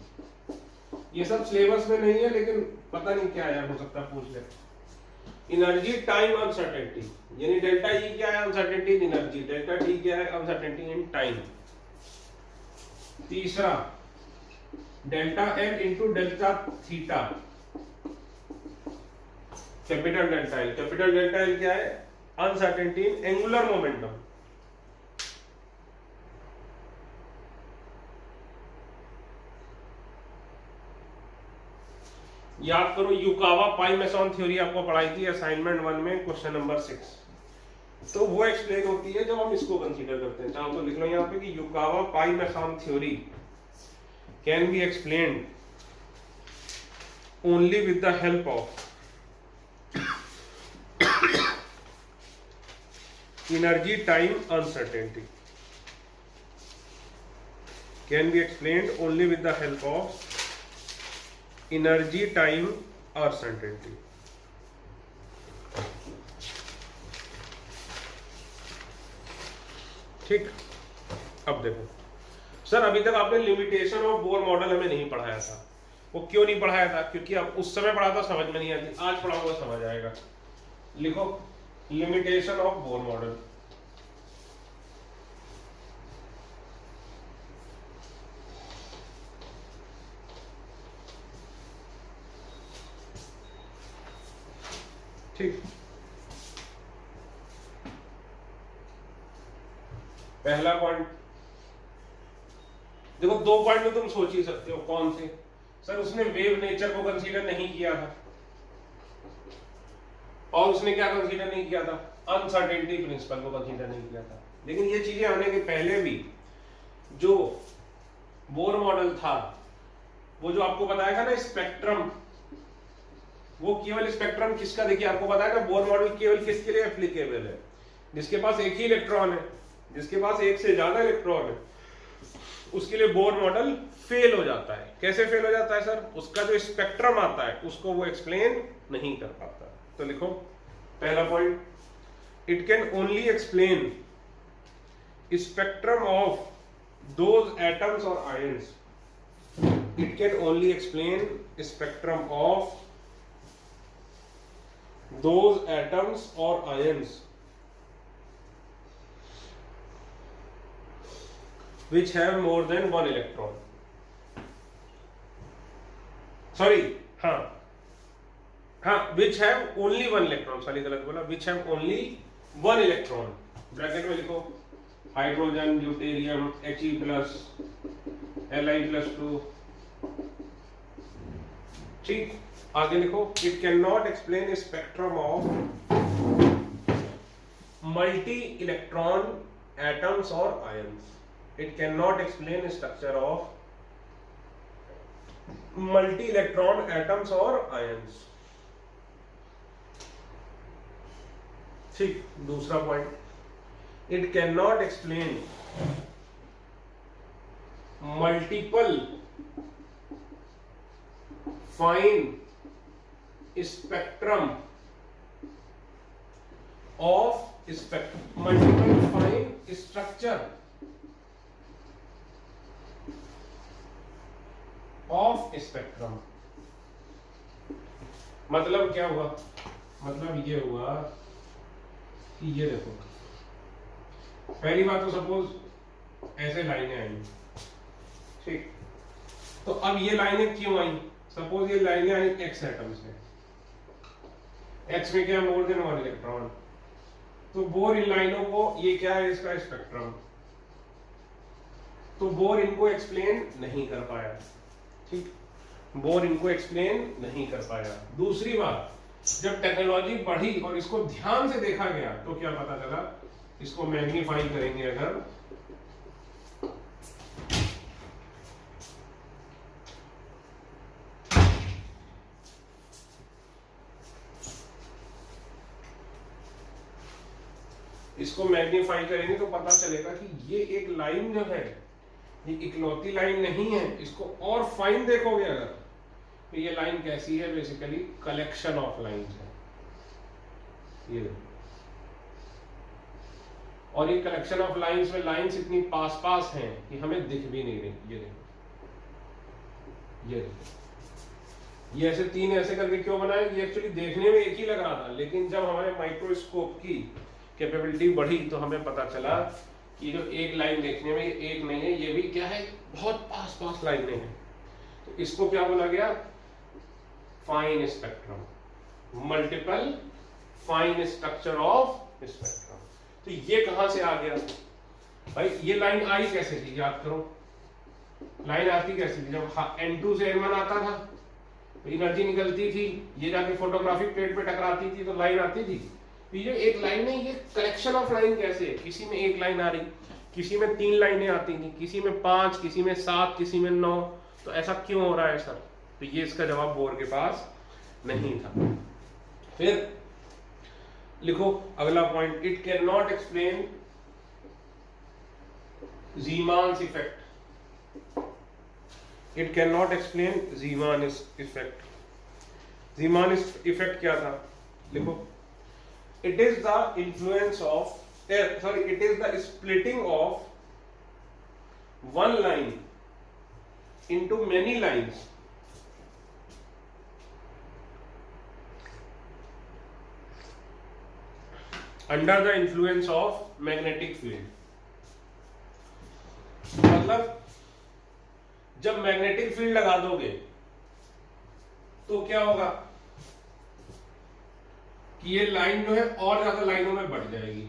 ये सब सिलेबस में नहीं है लेकिन पता नहीं क्या यार, हो सकता है पूछ ले। एनर्जी टाइम अनसर्टेनिटी, यानी डेल्टा ई क्या है, अनसर्टेनिटी इन एनर्जी, डेल्टा टी क्या है, अनसर्टेनिटी इन टाइम। तीसरा delta L into delta theta, capital delta L. Capital delta L क्या है, अनसर्टेनिटी इन एंगुलर मोमेंटम। याद करो युकावा पाई मेसन थ्योरी आपको पढ़ाई थी असाइनमेंट 1 में, क्वेश्चन नंबर 6। तो वो एक्सप्लेन होती है जब हम इसको कंसीडर करते हैं। चाहो तो लिख लो यहाँ पे कि Yukawa pi mason theory can be explained only with the help of energy time uncertainty. Can be explained only with the help of energy time uncertainty. ठीक। अब देखो सर, अभी तक आपने लिमिटेशन ऑफ बोर मॉडल हमें नहीं पढ़ाया था। वो क्यों नहीं पढ़ाया था, क्योंकि अब उस समय पढ़ा था समझ में नहीं आती, आज पढ़ाऊंगा समझ आएगा। लिखो लिमिटेशन ऑफ बोर मॉडल। ठीक। पहला पॉइंट देखो, 2 पॉइंट में तुम सोच ही सकते हो कौन से। सर उसने वेव नेचर को कंसीडर नहीं किया था, और उसने क्या कंसीडर नहीं किया था, अनसर्टेनिटी प्रिंसिपल को कंसीडर नहीं किया था। लेकिन ये चीजें आने के पहले भी जो बोर मॉडल था वो जो आपको बताएगा ना स्पेक्ट्रम, वो केवल स्पेक्ट्रम किसका, देखिए आपको बताएगा बोर मॉडल केवल किसके लिए एप्लीकेबल है, जिसके पास एक ही इलेक्ट्रॉन है, जिसके पास एक से ज्यादा इलेक्ट्रॉन है, उसके लिए बोर मॉडल फेल हो जाता है। कैसे फेल हो जाता है सर? उसका जो स्पेक्ट्रम आता है उसको वो एक्सप्लेन नहीं कर पाता। तो लिखो पहला point, it can only explain spectrum of those atoms और ions. It can only explain spectrum of those atoms और ions which have more than one electron. Sorry, which have only one electron. Sorry, गलत बोला, which have only one electron. Bracket में लिखो हाइड्रोजन, ड्यूटेरियम, He+, Li+2। ठीक, आगे लिखो, it cannot explain a spectrum of multi-electron atoms or ions. It cannot explain the structure of multi-electron atoms or ions. ठीक, दूसरा point, it cannot explain multiple fine spectrum of multiple fine structure of spectrum. मतलब क्या हुआ? मतलब ये हुआ कि ये देखो, पहली बात तो सपोज ऐसे लाइनें आई, ठीक, तो अब ये लाइनें क्यों आई? सपोज ये लाइनें आई एक्स एटम से, एक्स में क्या मोर देन वन इलेक्ट्रॉन, तो बोर इन लाइनों को, ये क्या है इसका स्पेक्ट्रम, तो बोर इनको एक्सप्लेन नहीं कर पाया। ठीक, बोर इनको एक्सप्लेन नहीं कर पाया। दूसरी बात, जब टेक्नोलॉजी बढ़ी और इसको ध्यान से देखा गया तो क्या पता चला, इसको मैग्नीफाई करेंगे अगर, इसको मैग्नीफाई करेंगे तो पता चलेगा कि ये एक लाइन जो है ये इकलौती लाइन नहीं है। इसको और फाइन देखोगे अगर, तो ये लाइन कैसी है, बेसिकली कलेक्शन ऑफ लाइंस है ये, और ये कलेक्शन ऑफ लाइंस में लाइंस इतनी पास पास हैं कि हमें दिख भी नहीं रही। ये देखो, ये देखो, ये ऐसे तीन ऐसे करके क्यों बनाए? ये एक्चुअली देखने में एक ही लग रहा था, लेकिन जब हमारे माइक्रोस्कोप की कैपेबिलिटी बढ़ी तो हमें पता चला कि जो एक लाइन देखने में एक नहीं है, ये भी क्या है, बहुत पास पास लाइनें हैं। तो इसको क्या बोला गया? Fine spectrum, multiple fine structure of spectrum. तो ये कहां से आ गया भाई? ये लाइन आई कैसे थी, याद करो, लाइन आती कैसे थी? जब N2 से N1 आता था तो एनर्जी निकलती थी, ये जाके फोटोग्राफिक प्लेट पे टकराती थी तो लाइन आती थी। ये जो एक लाइन है, ये कलेक्शन ऑफ लाइन कैसे है? किसी में एक लाइन आ रही, किसी में 3 लाइनें आती थी, किसी में 5, किसी में 7, किसी में 9, तो ऐसा क्यों हो रहा है सर? तो ये इसका जवाब बोर के पास नहीं था। फिर लिखो अगला point, it can not explain Zeeman's effect. It can not explain Zeeman effect. Zeeman effect क्या था? लिखो, it is the influence of it is the splitting of one line into many lines under the influence of magnetic field। मतलब जब मैग्नेटिक फील्ड लगा दोगे तो क्या होगा कि ये लाइन जो है और ज्यादा लाइनों में बढ़ जाएगी,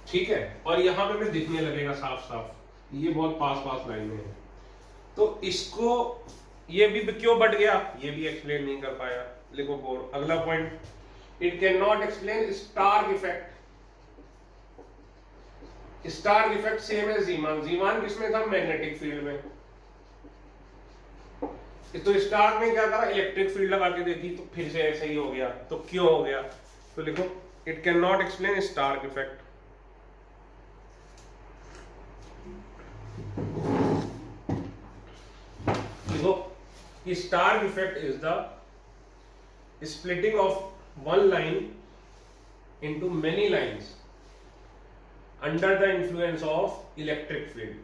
ठीक है, और यहां पे भी दिखने लगेगा साफ साफ, ये बहुत पास पास लाइनें हैं। तो इसको ये भी क्यों बढ़ गया, ये भी एक्सप्लेन नहीं कर पाया। लिखो बोर। अगला point, it can not explain Stark effect. Stark effect same है ज़ीमान। ज़ीमान किसमें था? मैग्नेटिक फील्ड में। तो स्टार ने क्या करा, इलेक्ट्रिक फील्ड लगा के देखी तो फिर से ऐसे ही हो गया, तो क्यों हो गया, तो लिखो it can not explain Stark effect. लिखो Stark effect is the splitting of one line into many lines under the influence of electric field.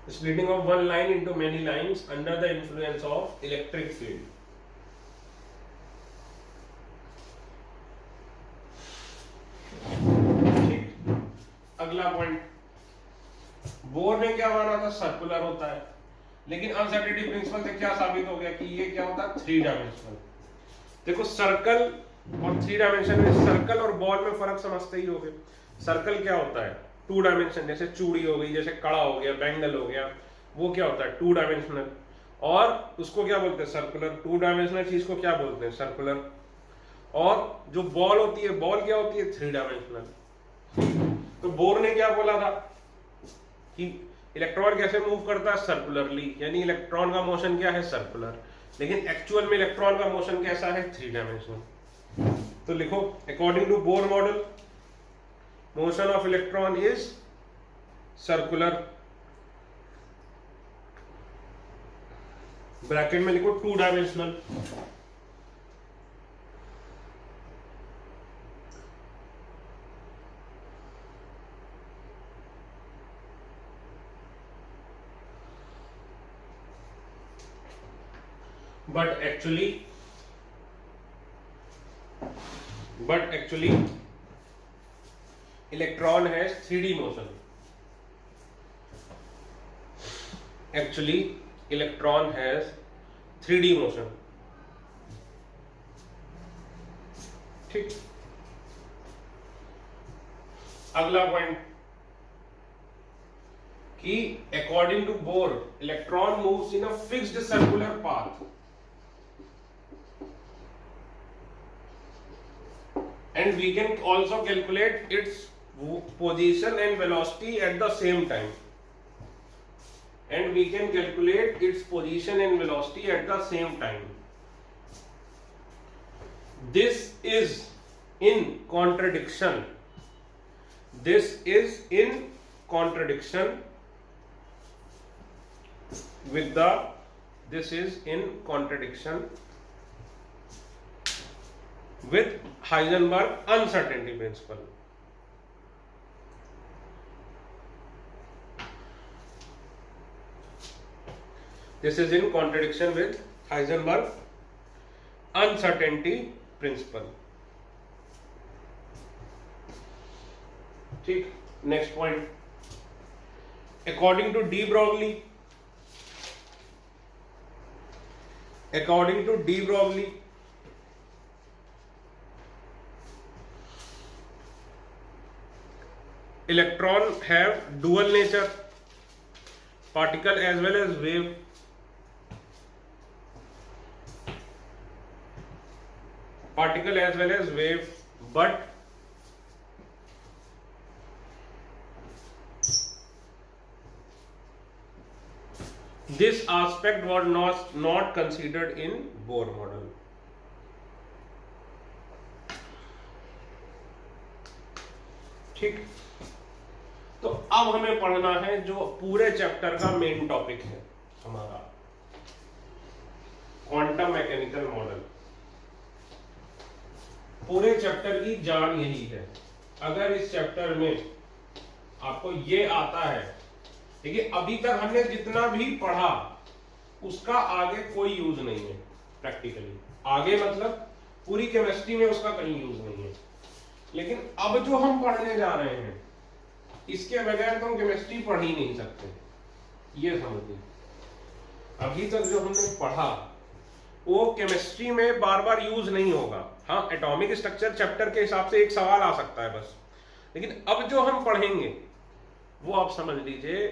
Splitting of one line into many lines under the influence of electric field. ठीक, अगला पॉइंट, बोर ने क्या माना था, सर्कुलर होता है, लेकिन अनसर्टेनिटी प्रिंसिपल से क्या साबित हो गया कि ये क्या होता है, 3 डायमेंशनल। देखो सर्कल और 3 डायमेंशन में, सर्कल और बॉल में फर्क समझते ही होगे। सर्कल क्या होता है, 2 डायमेंशन, जैसे चूड़ी हो गई, जैसे कड़ा हो गया, बैंगल हो गया, वो क्या होता है 2 डायमेंशनल, और उसको क्या बोलते हैं, सर्कुलर। 2 डायमेंशनल चीज को क्या बोलते हैं, सर्कुलर। और जो बॉल होती है, बॉल क्या होती है, 3 डायमेंशनल। तो बोर ने क्या बोला था कि इलेक्ट्रॉन कैसे मूव करता है, सर्कुलरली, यानी इलेक्ट्रॉन का मोशन क्या है, सर्कुलर। लेकिन एक्चुअल में इलेक्ट्रॉन का मोशन कैसा है, 3 डायमेंशनल। तो लिखो according to Bohr model motion of electron is circular, bracket में लिखो 2 dimensional. but actually electron has 3D motion. Actually electron has 3D motion. ठीक, अगला पॉइंट कि according to Bohr electron moves in a fixed circular path and we can also calculate its position and velocity at the same time, and we can calculate its position and velocity at the same time. This is in contradiction, this is in contradiction with the, this is in contradiction with Heisenberg uncertainty principle. This is in contradiction with Heisenberg uncertainty principle. ठीक, next point, according to de Broglie, according to de Broglie, electron have dual nature, particle as well as wave. Particle as well as wave, but this aspect was not considered in Bohr model. ठीक, तो अब हमें पढ़ना है जो पूरे चैप्टर का मेन टॉपिक है हमारा, क्वांटम मैकेनिकल मॉडल। पूरे चैप्टर की जान यही है। अगर इस चैप्टर में आपको ये आता है, देखिए अभी तक हमने जितना भी पढ़ा उसका आगे कोई यूज नहीं है प्रैक्टिकली, आगे मतलब पूरी केमिस्ट्री में उसका कहीं यूज नहीं है। लेकिन अब जो हम पढ़ने जा रहे हैं इसके बगैर तो हम केमिस्ट्री पढ़ ही नहीं सकते, ये समझिए। अभी तक जो हमने पढ़ा वो केमिस्ट्री में बार बार यूज नहीं होगा। हाँ, एटॉमिक स्ट्रक्चर चैप्टर के हिसाब से एक सवाल आ सकता है बस, लेकिन अब जो हम पढ़ेंगे वो आप समझ लीजिए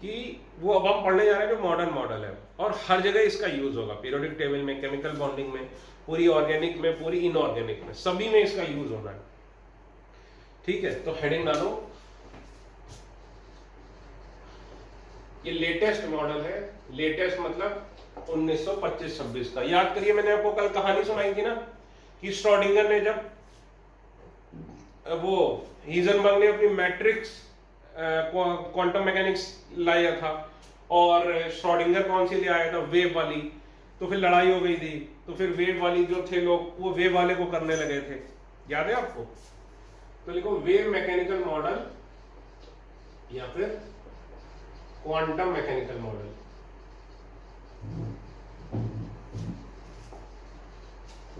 कि वो अब हम पढ़ने जा रहे हैं जो मॉडर्न मॉडल है, और हर जगह इसका यूज होगा। पीरियोडिक टेबल में, केमिकल बॉन्डिंग में, पूरी ऑर्गेनिक में, पूरी इनऑर्गेनिक में, सभी में इसका यूज होना है। ठीक है, तो हेडिंग डालो ये लेटेस्ट मॉडल है, लेटेस्ट मतलब 1925-26 का। याद करिए मैंने आपको कल कहानी सुनाई थी ना कि श्रोडिंगर ने जब वो हीजनबर्ग ने अपनी मैट्रिक्स क्वांटम मैकेनिक्स लाया था और श्रोडिंगर कौन सी ले आया था, वेव वाली। तो फिर लड़ाई हो गई थी, तो फिर वेव वाली जो थे लोग वो वेव वाले को करने लगे थे, याद है आपको। तो लिखो वेव मैकेनिकल मॉडल या फिर quantum mechanical model.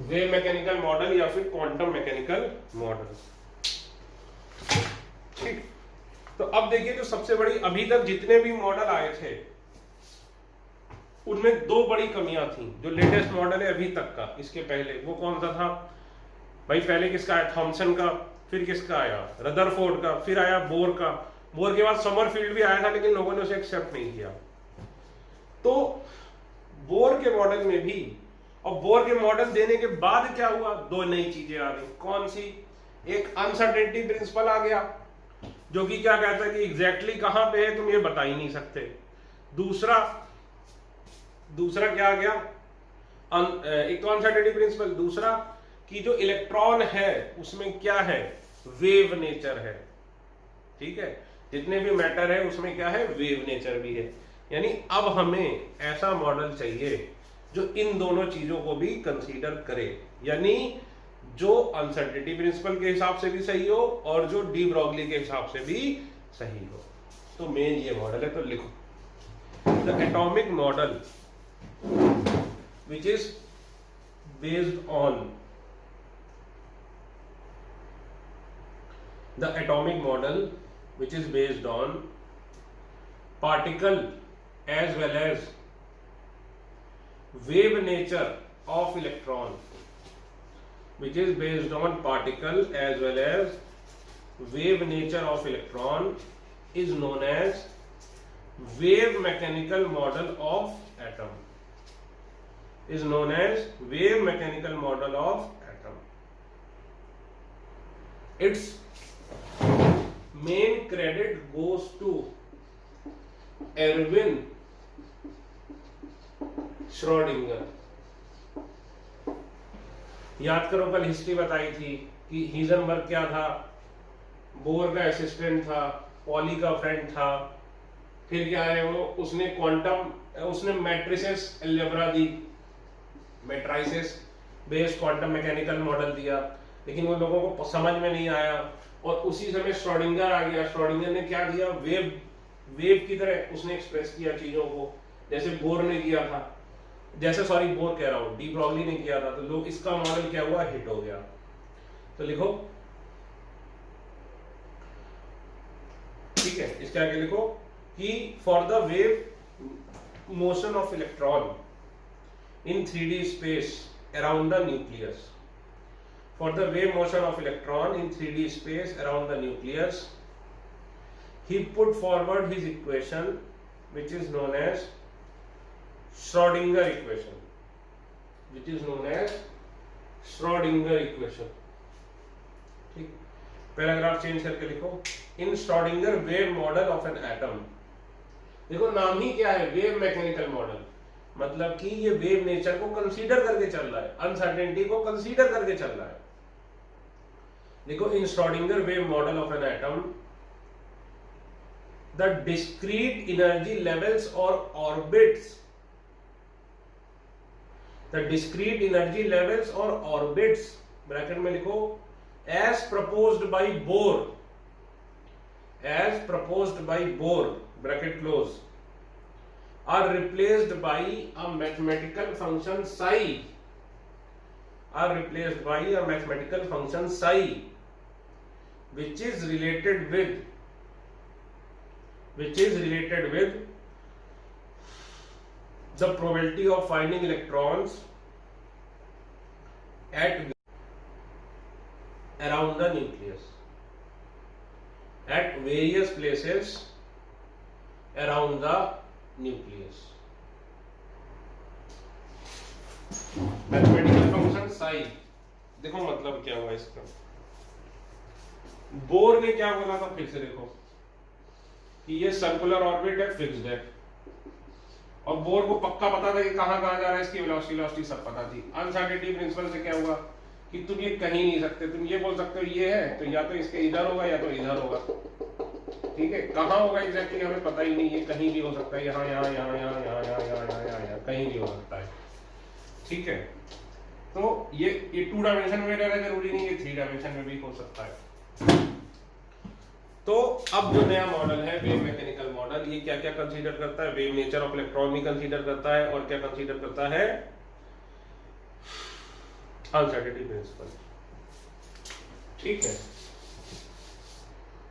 Wave mechanical model या फिर क्वांटम मैकेनिकल मॉडल। ठीक, तो अब देखिए जो सबसे बड़ी अभी तक जितने भी मॉडल आए थे उनमें दो बड़ी कमियां थी। जो लेटेस्ट मॉडल है अभी तक का, इसके पहले वो कौन सा था भाई? पहले किसका आया? थॉमसन का, फिर किसका आया? रदरफोर्ड का, फिर आया बोर का। बोर के बाद समरफील्ड भी आया था लेकिन लोगों ने उसे एक्सेप्ट नहीं किया। तो बोर के मॉडल में भी, और बोर के मॉडल देने के बाद क्या हुआ? दो नई चीजें आ गई। कौन सी? एक अनसर्टेनिटी प्रिंसिपल आ गया जो कि क्या कहता है कि एग्जैक्टली कहां पे है तुम ये बता ही नहीं सकते। दूसरा क्या आ गया? एक तो अनसर्टेनिटी प्रिंसिपल, दूसरा कि जो इलेक्ट्रॉन है उसमें क्या है? वेव नेचर है। ठीक है, जितने भी मैटर है उसमें क्या है? वेव नेचर भी है। यानी अब हमें ऐसा मॉडल चाहिए जो इन दोनों चीजों को भी कंसीडर करे, यानी जो अनसर्टेनिटी प्रिंसिपल के हिसाब से भी सही हो और जो डी ब्रॉगली के हिसाब से भी सही हो। तो मेन ये मॉडल है। तो लिखो the atomic model which is based on the atomic model which is based on particle as well as wave nature of electron, which is based on particle as well as wave nature of electron, is known as wave mechanical model of atom, is known as wave mechanical model of atom. Its main credit goes to Erwin Schrödinger. याद करो कल हिस्ट्री बताई थी कि हीजनबर्ग क्या था? बोर का असिस्टेंट था, पॉली का फ्रेंड था। फिर क्या है वो, उसने मैट्रिसेस अलजेब्रा दी, matrices based quantum mechanical model दिया, लेकिन वो लोगों को समझ में नहीं आया। और उसी समय श्रोडिंगर आ गया। श्रोडिंगर ने क्या दिया? वेव की तरह उसने एक्सप्रेस किया चीजों को, जैसे बोर ने किया था, बोर कह रहा हूं, डी ब्रॉगली ने किया था। तो लोग, इसका मॉडल क्या हुआ? हिट हो गया। तो लिखो, ठीक है, इसके आगे लिखो कि for the wave motion of electron in 3D space around the nucleus. For the wave motion of electron in 3D space around the nucleus, he put forward his equation which is known as Schrödinger equation, which is known as Schrödinger equation. ठीक, पैराग्राफ चेंज करके लिखो इन Schrödinger wave model of an atom. देखो नाम ही क्या है? वेव मैकेनिकल मॉडल, मतलब कि ये वेव नेचर को कंसीडर करके चल रहा है, अनसर्टेनिटी को कंसीडर करके चल रहा है। देखो in Schrodinger wave model of an atom the discrete energy levels और orbits, the discrete energy levels और ऑर्बिट्स, ब्रैकेट में लिखो as proposed by Bohr, as proposed by Bohr, bracket close, are replaced by a mathematical function psi, are replaced by a mathematical function psi which is related with the probability of finding electrons at around the nucleus, at various places around the nucleus. Mathematical function psi, देखो मतलब क्या हुआ इसका। बोर ने क्या बोला था? फिर से देखो, कि ये सर्कुलर ऑर्बिट है, फिक्स्ड है, और बोर को पक्का पता था कि कहाँ कहाँ जा रहा है, इसकी वेलोसिटी सब पता थी। अनसर्टेनिटी प्रिंसिपल से क्या हुआ कि तुम ये कहीं नहीं सकते, तुम ये बोल सकते हो ये है तो या तो इसके इधर होगा या तो इधर होगा, ठीक है, कहाँ होगा एग्जैक्टली हमें पता ही नहीं, ये कहीं भी हो सकता है, यहाँ यहाँ यहाँ यहाँ यहाँ यहाँ यहाँ यहाँ यहाँ कहीं भी हो सकता है, ठीक है। तो ये 2 डायमेंशन में रहना जरूरी नहीं, ये 3 डायमेंशन में भी हो सकता है। तो अब जो नया मॉडल है वेव मैकेनिकल मॉडल, ये क्या क्या कंसीडर करता है, वेव नेचर ऑफ इलेक्ट्रॉन भी कंसीडर करता है, और क्या कंसीडर करता है, अनसर्टेनिटी प्रिंसिपल, ठीक है।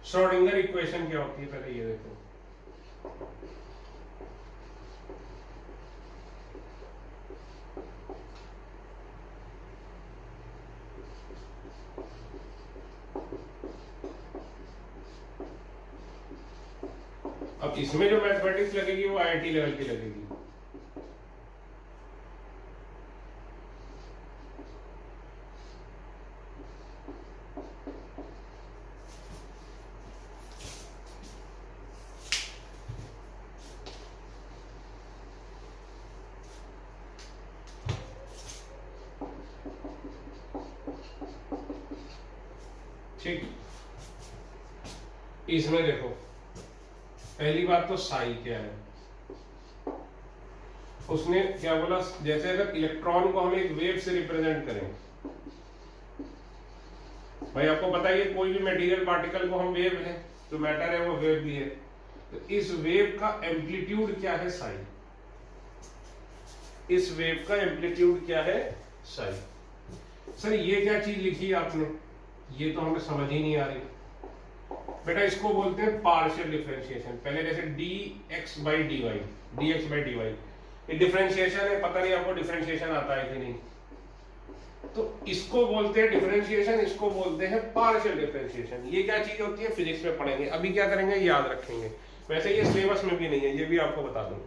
श्रोडिंगर इक्वेशन क्या होती है पहले ये देखो। अब इसमें जो मैथमेटिक्स लगेगी वो आईआईटी लेवल की लगेगी। ठीक, इसमें देखो पहली बात तो साई क्या है, उसने क्या बोला, जैसे अगर इलेक्ट्रॉन को हम एक वेव से रिप्रेजेंट करें, भाई आपको पता है कोई भी मटेरियल पार्टिकल को हम वेव है, जो मैटर है वो वेव भी है, तो इस वेव का एम्पलीट्यूड क्या है, साई। इस वेव का एम्पलीट्यूड क्या है, साई। सर ये क्या चीज लिखी है आपने, ये तो हमें समझ ही नहीं आ रही बेटा, इसको बोलते हैं पार्शियल डिफरेंशिएशन। पहले जैसे dx by dy, ये डिफरेंशिएशन है, पता नहीं आपको डिफरेंशिएशन आता है कि नहीं, तो इसको बोलते हैं डिफरेंशिएशन, इसको बोलते हैं पार्शियल डिफरेंशिएशन। ये क्या चीज होती है फिजिक्स में पढ़ेंगे, अभी क्या करेंगे याद रखेंगे, वैसे ये सिलेबस में भी नहीं है, ये भी आपको बता दूं।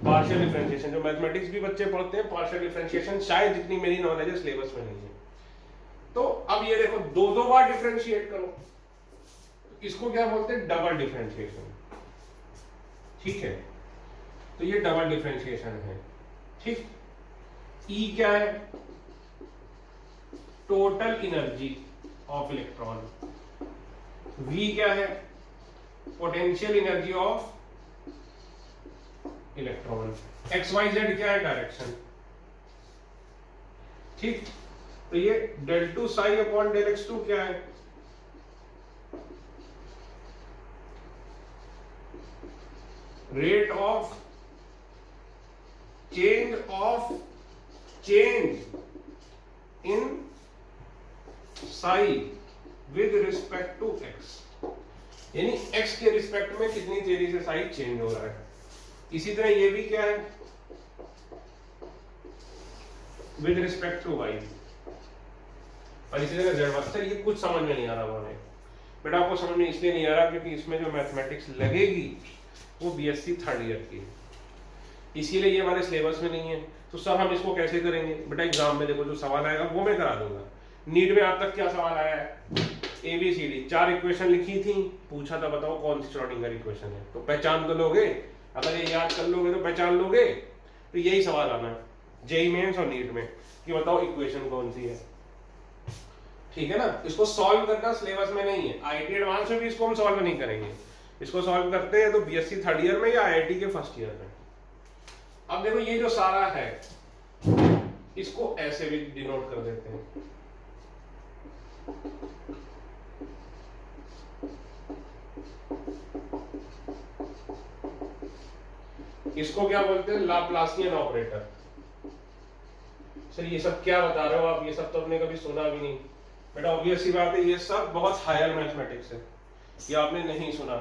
पार्शियल डिफरेंशिएशन जो मैथमेटिक्स भी बच्चे पढ़ते हैं, पार्शियल डिफरेंशिएशन शायद जितनी मेरी नॉलेज है सिलेबस में नहीं है। तो अब ये देखो दो बार डिफरेंशिएट करो, इसको क्या बोलते हैं, डबल डिफरेंशिएशन, ठीक है। तो ये डबल डिफरेंशिएशन है, ठीक। ई क्या है, total energy of electron. V क्या है, potential energy of electron. X Y Z क्या है, डायरेक्शन, ठीक। तो ये del 2 psi upon del x2 क्या है, rate of change in psi with respect to x, यानी x के रिस्पेक्ट में कितनी तेजी से psi चेंज हो रहा है। इसी तरह ये भी क्या है, विद रिस्पेक्ट टू y, और इसी तरह z। सर ये कुछ समझ में नहीं आ रहा हमें बेटा, आपको समझ में इसलिए नहीं आ रहा क्योंकि इसमें जो मैथमेटिक्स लगेगी वो बीएससी 3rd ईयर की, इसीलिए ये हमारे सिलेबस में नहीं है। तो सर हम इसको कैसे करेंगे बेटा, एग्जाम में देखो जो सवाल आएगा वो मैं करा दूंगा। नीट में आज तक क्या सवाल आया है, ABCD 4 इक्वेशन लिखी थी, पूछा था बताओ कौन सी श्रोडिंगर इक्वेशन है, तो पहचान तो लोगे, अगर ये याद कर लोगे तो पहचान लोगे। तो यही सवाल आना है जेईई मेंस और नीट में कि बताओ इक्वेशन कौन सी है, ठीक है ना। इसको सॉल्व करना सिलेबस में नहीं है, आईआईटी एडवांस में भी इसको हम सॉल्व नहीं करेंगे, इसको सॉल्व करते हैं तो बीएससी 3rd ईयर में या आईआईटी के 1st ईयर में। अब देखो ये जो सारा है इसको ऐसे भी डिनोट कर देते हैं, इसको क्या बोलते हैं, लाप्लासियन ऑपरेटर। सर ये सब क्या बता रहे हो आप, ये सब तो हमने कभी सुना भी नहीं बेटा। ऑब्वियस सी बात है ये सब बहुत हायर मैथमेटिक्स है, ये आपने नहीं सुना,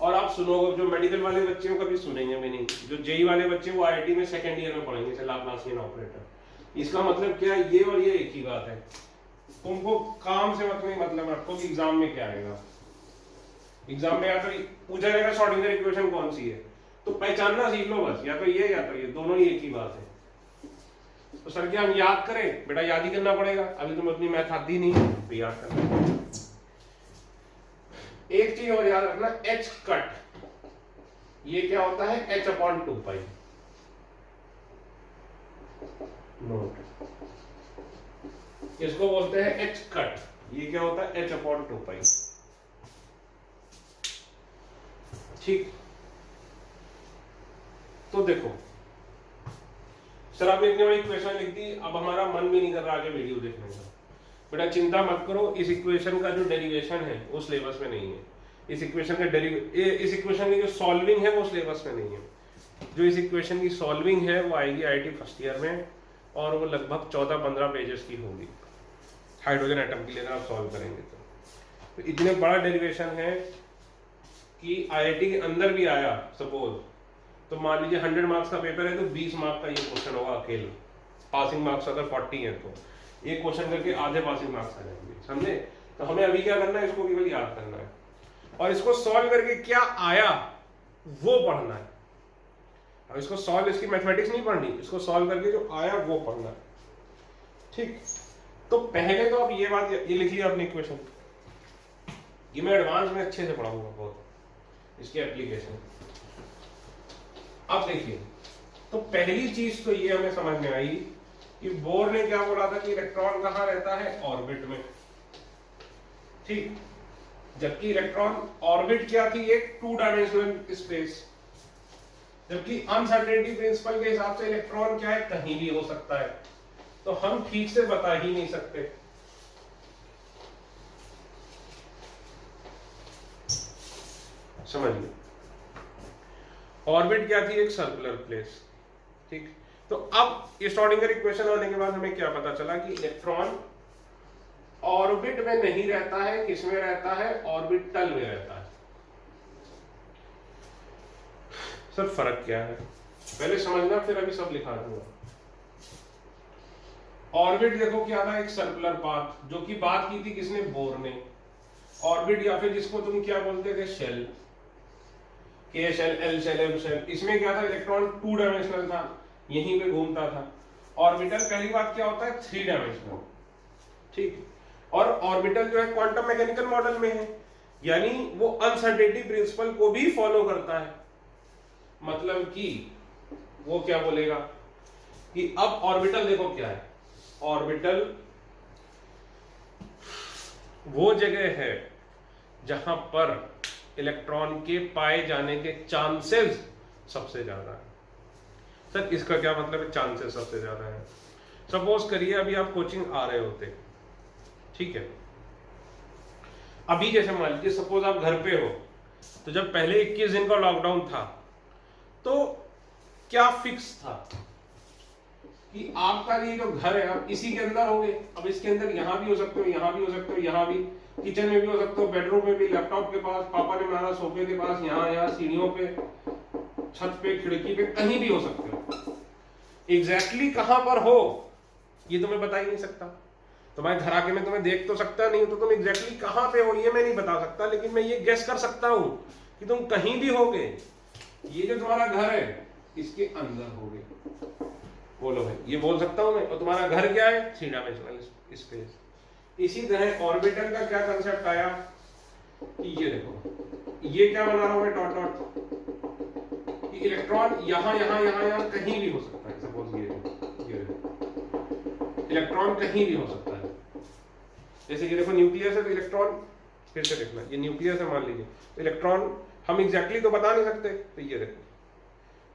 और आप सुनोगे जो मेडिकल वाले बच्चे हो कभी सुनेंगे भी नहीं, जो जेईई वाले बच्चे वो आईआईटी में 2nd ईयर में पढ़ेंगे लाप्लासियन ऑपरेटर। इसका मतलब क्या है, ये और ये एक ही बात है, तुमको काम से मतलब रखो कि एग्जाम में क्या आएगा। एग्जाम में या तो पूछा जाएगा श्रोडिंगर इक्वेशन कौन सी है, तो पहचानना सीख लो बस, या तो ये दोनों ही एक ही बात है। तो सर क्या हम याद करें बेटा, याद ही करना पड़ेगा, अभी तुम्हें उतनी मैथ आती नहीं तो याद करना। एक चीज और याद रखना, h कट, ये क्या होता है h/2 नोट, इसको बोलते हैं h कट, ये क्या होता है h/2। ठीक, तो देखो सर आपने इतनी बड़ी इक्वेशन लिख दी, अब हमारा मन भी नहीं कर रहा आगे वीडियो देखने का। बेटा चिंता मत करो, इस इक्वेशन का जो डेरिवेशन है वो सिलेबस में नहीं है। इस इक्वेशन का इस इक्वेशन की जो सॉल्विंग है वो सिलेबस में नहीं है। जो इस इक्वेशन की सॉल्विंग है वो आएगी आईआईटी फर्स्ट ईयर में, और वो लगभग 14-15 पेजेस की होगी हाइड्रोजन एटम के लिए अगर आप सॉल्व करेंगे तो इतने बड़ा डेरिवेशन है कि आईआईटी के अंदर भी आया सपोज, तो मान लीजिए 100 मार्क्स का पेपर है तो 20 मार्क्स का ये क्वेश्चन होगा अकेला। पासिंग मार्क्स अगर 40 है तो एक क्वेश्चन करके आधे पासिंग मार्क्स आ जाएंगे, समझे। तो हमें अभी क्या करना है, इसको केवल याद करना है और इसको सॉल्व करके क्या आया वो पढ़ना है। अब इसको सॉल्व, इसकी मैथमेटिक्स नहीं पढ़नी, इसको सॉल्व करके जो आया वो पढ़ना है। ठीक, तो पहले तो आप ये बात ये लिख लिया अपनी इक्वेशन, ये मैं एडवांस में अच्छे से पढ़ाऊंगा बहुत, इसकी एप्लीकेशन। अब देखिए, तो पहली चीज तो ये हमें समझ में आई कि बोर ने क्या बोला था कि इलेक्ट्रॉन कहां रहता है, ऑर्बिट में। ठीक, जबकि इलेक्ट्रॉन ऑर्बिट क्या थी, एक 2 डायमेंशनल स्पेस, जबकि अनसर्टेनिटी प्रिंसिपल के हिसाब से इलेक्ट्रॉन क्या है, कहीं भी हो सकता है। तो हम ठीक से बता ही नहीं सकते। समझिए, ऑर्बिट क्या थी, एक सर्कुलर प्लेस। ठीक, तो अब श्रोडिंगर इक्वेशन आने के बाद हमें क्या पता चला कि इलेक्ट्रॉन ऑर्बिट में नहीं रहता है, किसमें रहता है, ऑर्बिटल में रहता है। सर फर्क क्या है पहले समझना, फिर अभी सब लिखा दूंगा। ऑर्बिट देखो क्या था, एक सर्कुलर पाथ, जो कि बात की थी किसने, बोर ने। ऑर्बिट या फिर जिसको तुम क्या बोलते थे, shell, K shell, L shell, M shell, इसमें क्या था, इलेक्ट्रॉन 2 डायमेंशनल था, यहीं पे घूमता था। ऑर्बिटल पहली बात क्या होता है, 3 डायमेंशनल। ठीक, और ऑर्बिटल जो है क्वांटम मैकेनिकल मॉडल में है, यानी वो अनसर्टेनिटी प्रिंसिपल को भी फॉलो करता है। मतलब कि वो क्या बोलेगा कि अब ऑर्बिटल देखो क्या है, ऑर्बिटल वो जगह है जहां पर इलेक्ट्रॉन के पाए जाने के चांसेस सबसे ज्यादा है। सर इसका क्या मतलब है, चांसेस सबसे ज्यादा है। सपोज करिए अभी आप कोचिंग आ रहे होते, ठीक है, अभी जैसे मान लीजिए सपोज आप घर पे हो, तो जब पहले 21 दिन का लॉकडाउन था तो क्या फिक्स था कि आपका ये जो घर है आप इसी के अंदर होंगे। अब इसके अंदर यहां भी हो सकते हो, यहां भी हो सकते हो, यहां भी, किचन में भी हो सकते हो, बेडरूम में भी, लैपटॉप के पास, पापा ने बनाया सोफे के पास, यहाँ सीढ़ियों पे, छत पे, खिड़की पे, कहीं भी हो सकते हो। एग्जैक्टली कहां पर हो ये तुम्हें बता ही नहीं सकता। तुम्हारे घर आके मैं तुम्हें देख तो सकता नहीं, तो तुम एग्जैक्टली कहां पे हो ये मैं नहीं बता सकता, लेकिन मैं ये गेस कर सकता हूं कि तुम कहीं भी होगे। ये जो तुम्हारा घर है इसके अंदर होगे, बोलो भाई, ये बोल सकता हूं मैं। और तुम्हारा घर क्या है, 3 डायमेंशनल स्पेस। इसी तरह ऑर्बिटल का क्या कंसेप्ट आया कि ये देखो, ये क्या बना रहा हूं मैं, डॉट डॉट, कि इलेक्ट्रॉन यहां यहां यहां यहां कहीं भी हो सकता है। सपोज ये इलेक्ट्रॉन कहीं भी हो सकता है। जैसे ये देखो न्यूक्लियस है, तो इलेक्ट्रॉन, फिर से देखना, ये न्यूक्लियस है मान लीजिए, तो इलेक्ट्रॉन हम एग्जैक्टली तो बता नहीं सकते। तो ये देखो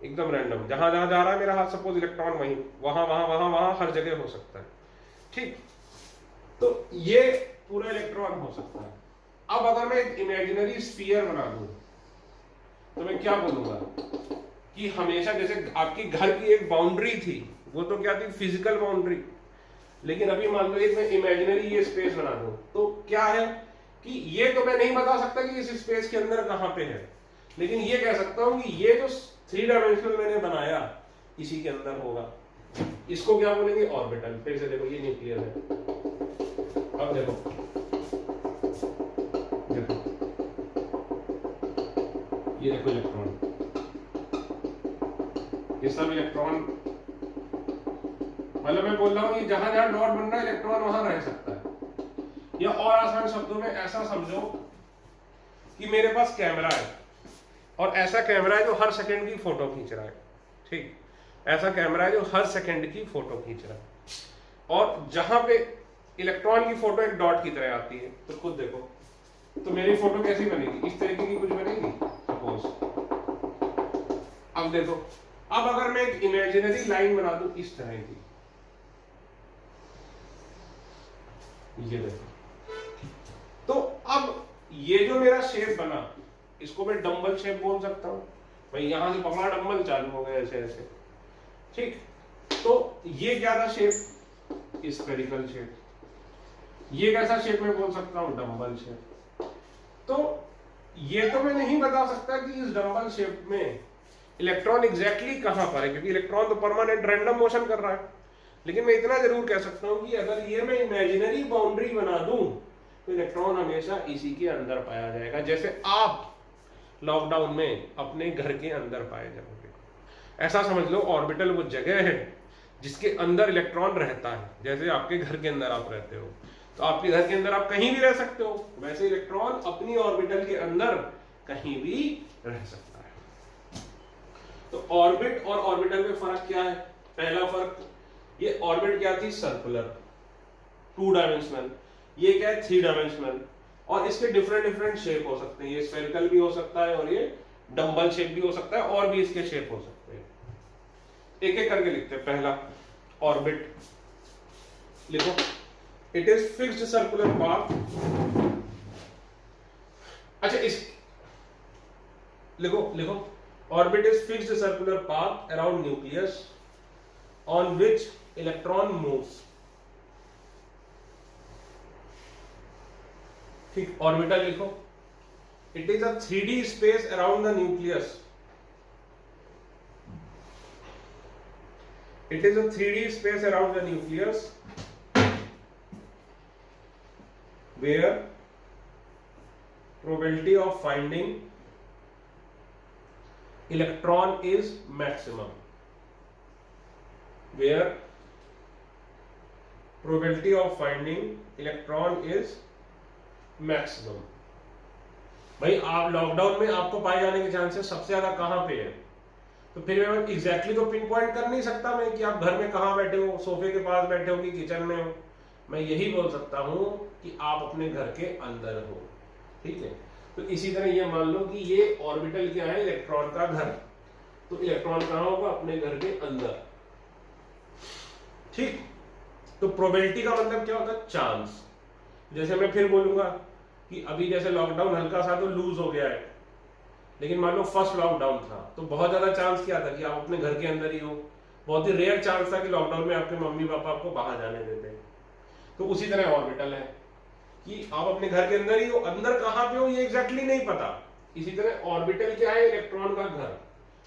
एकदम रैंडम, जहां जहां जा रहा है मेरा हाथ, सपोज इलेक्ट्रॉन वहीं, वहां वहां वहां वहां हर जगह हो सकता है। ठीक, तो ये पूरा इलेक्ट्रॉन हो सकता है। अब अगर मैं एक इमेजिनरी स्फीयर बना दूं तो मैं क्या बोलूंगा कि हमेशा, जैसे आपकी घर की एक बाउंड्री थी, वो तो क्या थी, फिजिकल बाउंड्री, लेकिन अभी मान लो एक मैं इमेजिनरी ये स्पेस बना दूं, तो क्या है कि ये तो मैं नहीं बता सकता कि इस स्पेस के अंदर कहां पे है, लेकिन ये कह सकता हूं कि ये जो 3 डायमेंशनल मैंने बनाया इसी के अंदर होगा। इसको क्या बोलेंगे, ऑर्बिटल। फिर से देखो ये न्यूक्लियस है, अब देखो देखो ये देखो इलेक्ट्रॉन, ये सब इलेक्ट्रॉन, मतलब मैं बोल रहा हूं कि जहां जहां डॉट बन रहा है इलेक्ट्रॉन वहां रह सकता है। या और आसान शब्दों में ऐसा समझो कि मेरे पास कैमरा है और ऐसा कैमरा है जो हर सेकंड की फोटो खींच रहा है, ठीक, ऐसा कैमरा है जो हर सेकंड की फोटो खींच रहा है, और जहां पे इलेक्ट्रॉन की फोटो एक डॉट की तरह आती है, तो खुद देखो, तो मेरी फोटो कैसी बनेगी, इस तरीके की कुछ बनेगी सपोज। अब देखो, अब अगर मैं एक इमेजिनरी लाइन बना दूं इस तरह की, ये देखो, तो अब ये जो मेरा शेप बना, इसको मैं डंबल शेप बोल सकता हूं भाई, यहां से पकड़ा डंबल चालू हो गया ऐसे ऐसे, ठीक। तो ये क्या था शेप, स्फेरिकल शेप। ये कैसा शेप मैं बोल सकता हूं, डंबल शेप। तो ये तो मैं नहीं बता सकता कि इस डंबल शेप में इलेक्ट्रॉन एग्जैक्टली कहां पर है, क्योंकि इलेक्ट्रॉन तो परमानेंट रैंडम मोशन कर रहा है, लेकिन मैं इतना जरूर कह सकता हूं कि अगर ये मैं इमेजिनरी बाउंड्री बना दूं तो इलेक्ट्रॉन हमेशा इसी के अंदर पाया जाएगा, जैसे आप लॉकडाउन में अपने घर के अंदर पाए जाओगे। ऐसा समझ लो ऑर्बिटल वो जगह है जिसके अंदर इलेक्ट्रॉन रहता है, जैसे आपके घर के अंदर आप रहते हो, तो आपके घर के अंदर आप कहीं भी रह सकते हो, वैसे इलेक्ट्रॉन अपनी ऑर्बिटल के अंदर कहीं भी रह सकता है। तो ऑर्बिट और ऑर्बिटल में फर्क क्या है? पहला फर्क, ये ऑर्बिट क्या थी, सर्कुलर 2 डायमेंशनल, ये क्या है 3 डायमेंशनल, और इसके डिफरेंट डिफरेंट शेप हो सकते हैं, ये स्फेरिकल भी हो सकता है और ये डंबल शेप भी हो सकता है, और भी इसके शेप हो सकते हैं। एक एक करके लिखते हैं। पहला ऑर्बिट, लिखो, it is fixed circular path. अच्छा, इस लिखो orbit is fixed circular path around nucleus on which electron moves. ठीक, ऑर्बिटल लिखो, it is a 3D space around the nucleus. It is a 3D space around the nucleus where probability of finding electron is maximum. Where probability of finding electron is maximum. भाई आप लॉकडाउन में आपको पाए जाने के चांसेस सबसे ज्यादा कहां पे है? तो फिर मैं एग्जैक्टली तो पिन पॉइंट कर नहीं सकता मैं कि आप घर में कहां बैठे हो, सोफे के पास बैठे हो कि किचन में हो। मैं यही बोल सकता हूं कि आप अपने घर के अंदर हो, ठीक है। तो इसी तरह ये मान लो कि ये ऑर्बिटल क्या है, इलेक्ट्रॉन का घर, तो इलेक्ट्रॉन कहां होगा, अपने घर के अंदर, ठीक। तो प्रोबेबिलिटी का मतलब क्या होता है, चांस। जैसे मैं फिर बोलूंगा कि अभी जैसे लॉकडाउन हल्का सा तो लूज हो गया है, लेकिन मान लो फर्स्ट लॉकडाउन था तो बहुत ज्यादा चांस क्या था कि आप अपने घर के अंदर ही हो, बहुत ही रेयर चांस था कि लॉकडाउन में आपके मम्मी पापा आपको बाहर जाने देते। तो उसी तरह ऑर्बिटल है कि आप अपने घर के अंदर ही हो, अंदर कहां पे हो ये एग्जैक्टली नहीं पता। इसी तरह ऑर्बिटल क्या है, इलेक्ट्रॉन का घर,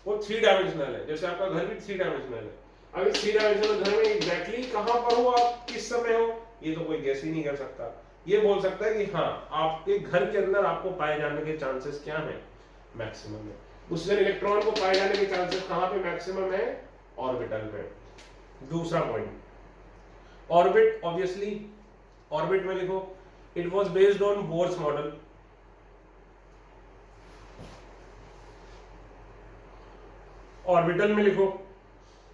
वो 3 डायमेंशनल है, जैसे आपका घर भी 3 डायमेंशनल है। अब इस 3 डायमेंशनल घर में एग्जैक्टली कहां पर हो आप, किस समय हो, ये तो कोई गेस ही नहीं कर सकता। ये बोल सकता है कि हाँ आपके घर के अंदर आपको पाए जाने के चांसेस क्या है, मैक्सिमम है। उस तरह इलेक्ट्रॉन को पाए जाने के चांसेस कहां पे मैक्सिमम है, ऑर्बिटल में। दूसरा पॉइंट, ऑर्बिट, ऑब्वियसली ऑर्बिट में लिखो it was based on Bohr's model. Orbital में लिखो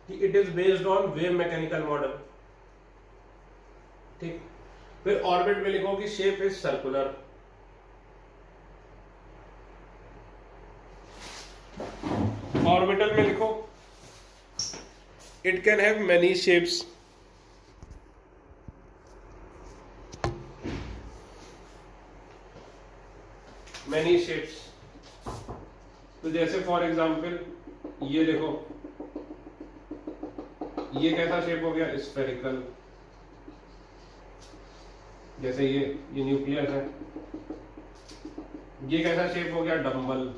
कि it is based on wave mechanical model, ठीक। फिर ऑर्बिट में लिखो कि शेप इज सर्कुलर। ऑर्बिटल में लिखो it can have many shapes. Many shapes, तो जैसे फॉर एग्जांपल ये देखो, ये कैसा शेप हो गया, स्फेरिकल। जैसे ये न्यूक्लियस है, ये कैसा शेप हो गया, डंबल।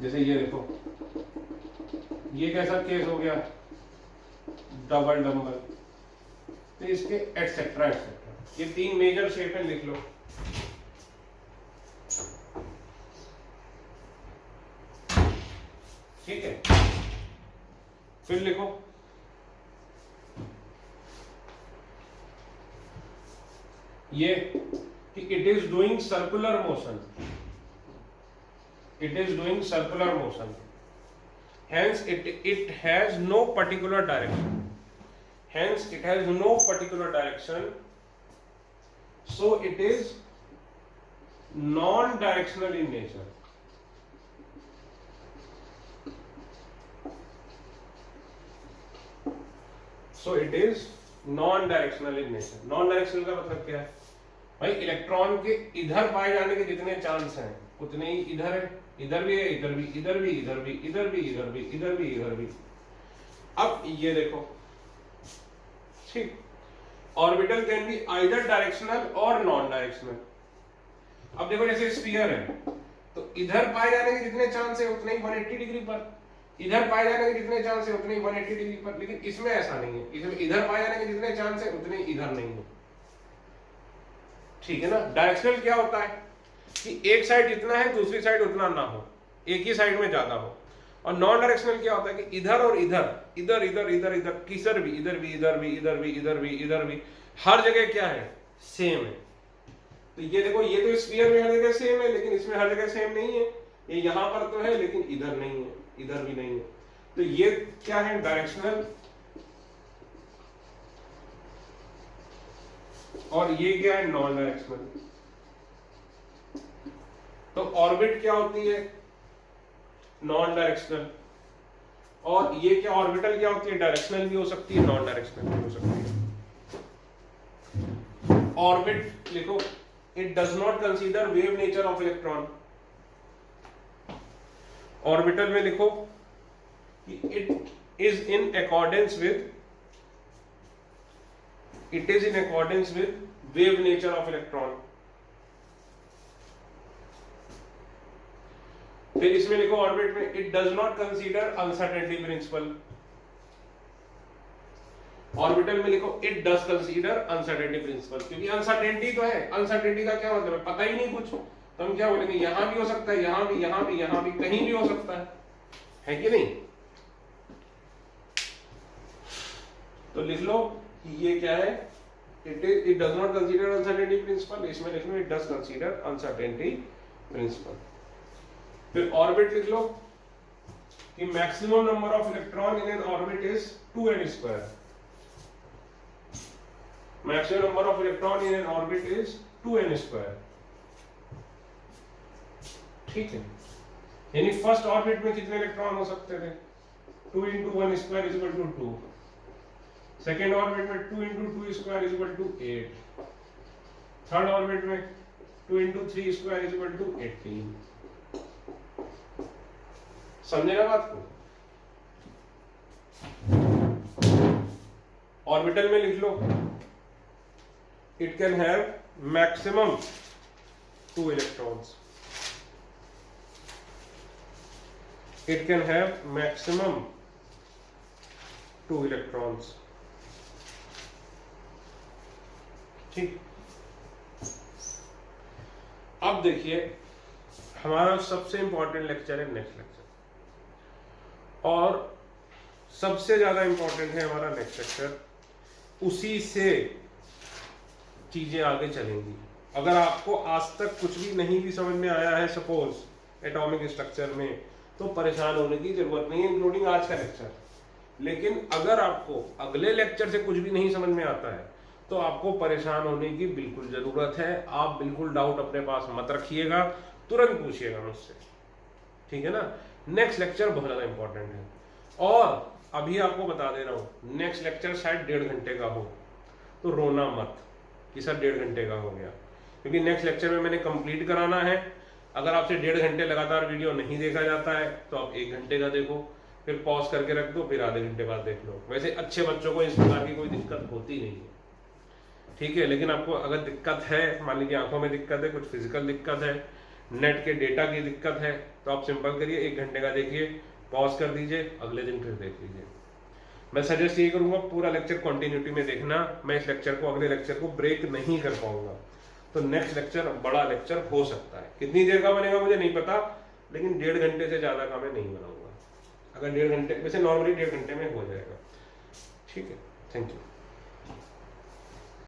जैसे ये देखो, ये कैसा केस हो गया, डबल डंबल। तो इसके एटसेट्रा एटसेट्रा, ये 3 मेजर शेप है, लिख लो। ठीक है, फिर लिखो ये कि it is doing circular motion, it is doing circular motion, hence it has no particular direction, hence it has no particular direction, so it is non directional in nature. So it is non directional in nature. non directional का मतलब क्या है भाई? इलेक्ट्रॉन के इधर पाए जाने के जितने चांस हैं उतने ही इधर है, इधर भी है, इधर भी, इधर भी, इधर भी, इधर भी, इधर भी, इधर भी, इधर भी। अब ये देखो, ठीक, orbital can be either directional और नॉन डायरेक्शनल। अब देखो जैसे स्फीयर है तो इधर पाए जाने के जितने चांस है उतने ही 180 डिग्री पर, इधर पाए जाने के जितने चांस है उतने ही 180 डिग्री पर, लेकिन इसमें ऐसा नहीं है, इसमें इधर पाए जाने के जितने चांस है उतने इधर नहीं है, ठीक है ना। डायरेक्शनल क्या होता है कि एक साइड जितना है दूसरी साइड उतना ना हो, एक ही साइड में ज्यादा हो। और नॉन डायरेक्शनल क्या होता है कि इधर और इधर, इधर इधर इधर इधर, किधर भी, इधर भी, इधर भी, इधर भी, इधर भी, इधर भी, हर जगह क्या है? सेम है। तो ये देखो, ये तो स्फीयर में हर जगह सेम है, लेकिन इसमें हर जगह सेम नहीं है। ये यहां पर तो है लेकिन इधर नहीं है, इधर भी नहीं है। तो ये क्या है? डायरेक्शनल। और ये क्या है? Non directional. तो ऑर्बिट क्या होती है? Non directional. और ये क्या, ऑर्बिटल क्या होती है? डायरेक्शनल भी हो सकती है, नॉन डायरेक्शनल भी हो सकती है। ऑर्बिट लिखो, it does not consider wave nature of electron. Orbital में लिखो it is in accordance with, it is in accordance with wave nature of electron. फिर इसमें लिखो ऑर्बिट में, it does not consider uncertainty principal. Orbital में लिखो it does consider uncertainty principal, क्योंकि अनसर्टेनिटी तो है। अनसर्टेनिटी का क्या मतलब है? पता ही नहीं कुछ, तो हम क्या बोलेंगे? यहां भी हो सकता है, यहां भी, यहां भी, यहां भी, कहीं भी हो सकता है कि नहीं? तो लिख लो ये क्या है? It does not consider uncertainty principle. इसमें लिख लो it does consider uncertainty principle. फिर ऑर्बिट लिख लो कि maximum number of electron in an orbit is 2n²। Maximum number of electron in an orbit is 2n²। ठीक है, यानी फर्स्ट ऑर्बिट में कितने इलेक्ट्रॉन हो सकते थे? 2 × 1² = 2। सेकेंड ऑर्बिट में 2 × 2² = 8। थर्ड ऑर्बिट में 2 × 3² = 18। समझे ना बात को? ऑर्बिटल में लिख लो it can have maximum 2 electrons. It can have maximum 2 electrons. ठीक, अब देखिए हमारा सबसे इंपॉर्टेंट लेक्चर है नेक्स्ट लेक्चर, और सबसे ज्यादा इंपॉर्टेंट है हमारा नेक्स्ट लेक्चर। उसी से चीजें आगे चलेंगी। अगर आपको आज तक कुछ भी नहीं भी समझ में आया है सपोज एटॉमिक स्ट्रक्चर में, तो परेशान होने की जरूरत नहीं है, इंक्लूडिंग आज का लेक्चर। लेकिन अगर आपको अगले लेक्चर से कुछ भी नहीं समझ में आता है तो आपको परेशान होने की बिल्कुल जरूरत है। आप बिल्कुल डाउट अपने पास मत रखिएगा, तुरंत पूछिएगा मुझसे, ठीक है ना। नेक्स्ट लेक्चर बहुत ज्यादा इंपॉर्टेंट है, और अभी आपको बता दे रहा हूं नेक्स्ट लेक्चर शायद 1.5 घंटे का हो, तो रोना मत कि सर 1.5 घंटे का हो गया, क्योंकि नेक्स्ट लेक्चर में मैंने कंप्लीट कराना है। अगर आपसे 1.5 घंटे लगातार वीडियो नहीं देखा जाता है तो आप 1 घंटे का देखो, फिर पॉज करके रख दो, फिर आधे घंटे बाद देख लो। वैसे अच्छे बच्चों को इस प्रकार की कोई दिक्कत होती नहीं है, ठीक है। लेकिन आपको अगर दिक्कत है, मान लीजिए आंखों में दिक्कत है, कुछ फिजिकल दिक्कत है, नेट के डेटा की दिक्कत है, तो आप सिंपल करिए 1 घंटे का देखिए, पॉज कर दीजिए, अगले दिन फिर देख लीजिए। मैं सजेस्ट ये करूंगा पूरा लेक्चर कंटिन्यूटी में देखना। मैं इस लेक्चर को, अगले लेक्चर को ब्रेक नहीं कर पाऊंगा, तो नेक्स्ट लेक्चर बड़ा लेक्चर हो सकता है। कितनी देर का बनेगा मुझे नहीं पता, लेकिन 1.5 घंटे से ज्यादा का मैं नहीं बनाऊंगा। अगर 1.5 घंटे, वैसे नॉर्मली 1.5 घंटे में हो जाएगा, ठीक है। Thank you.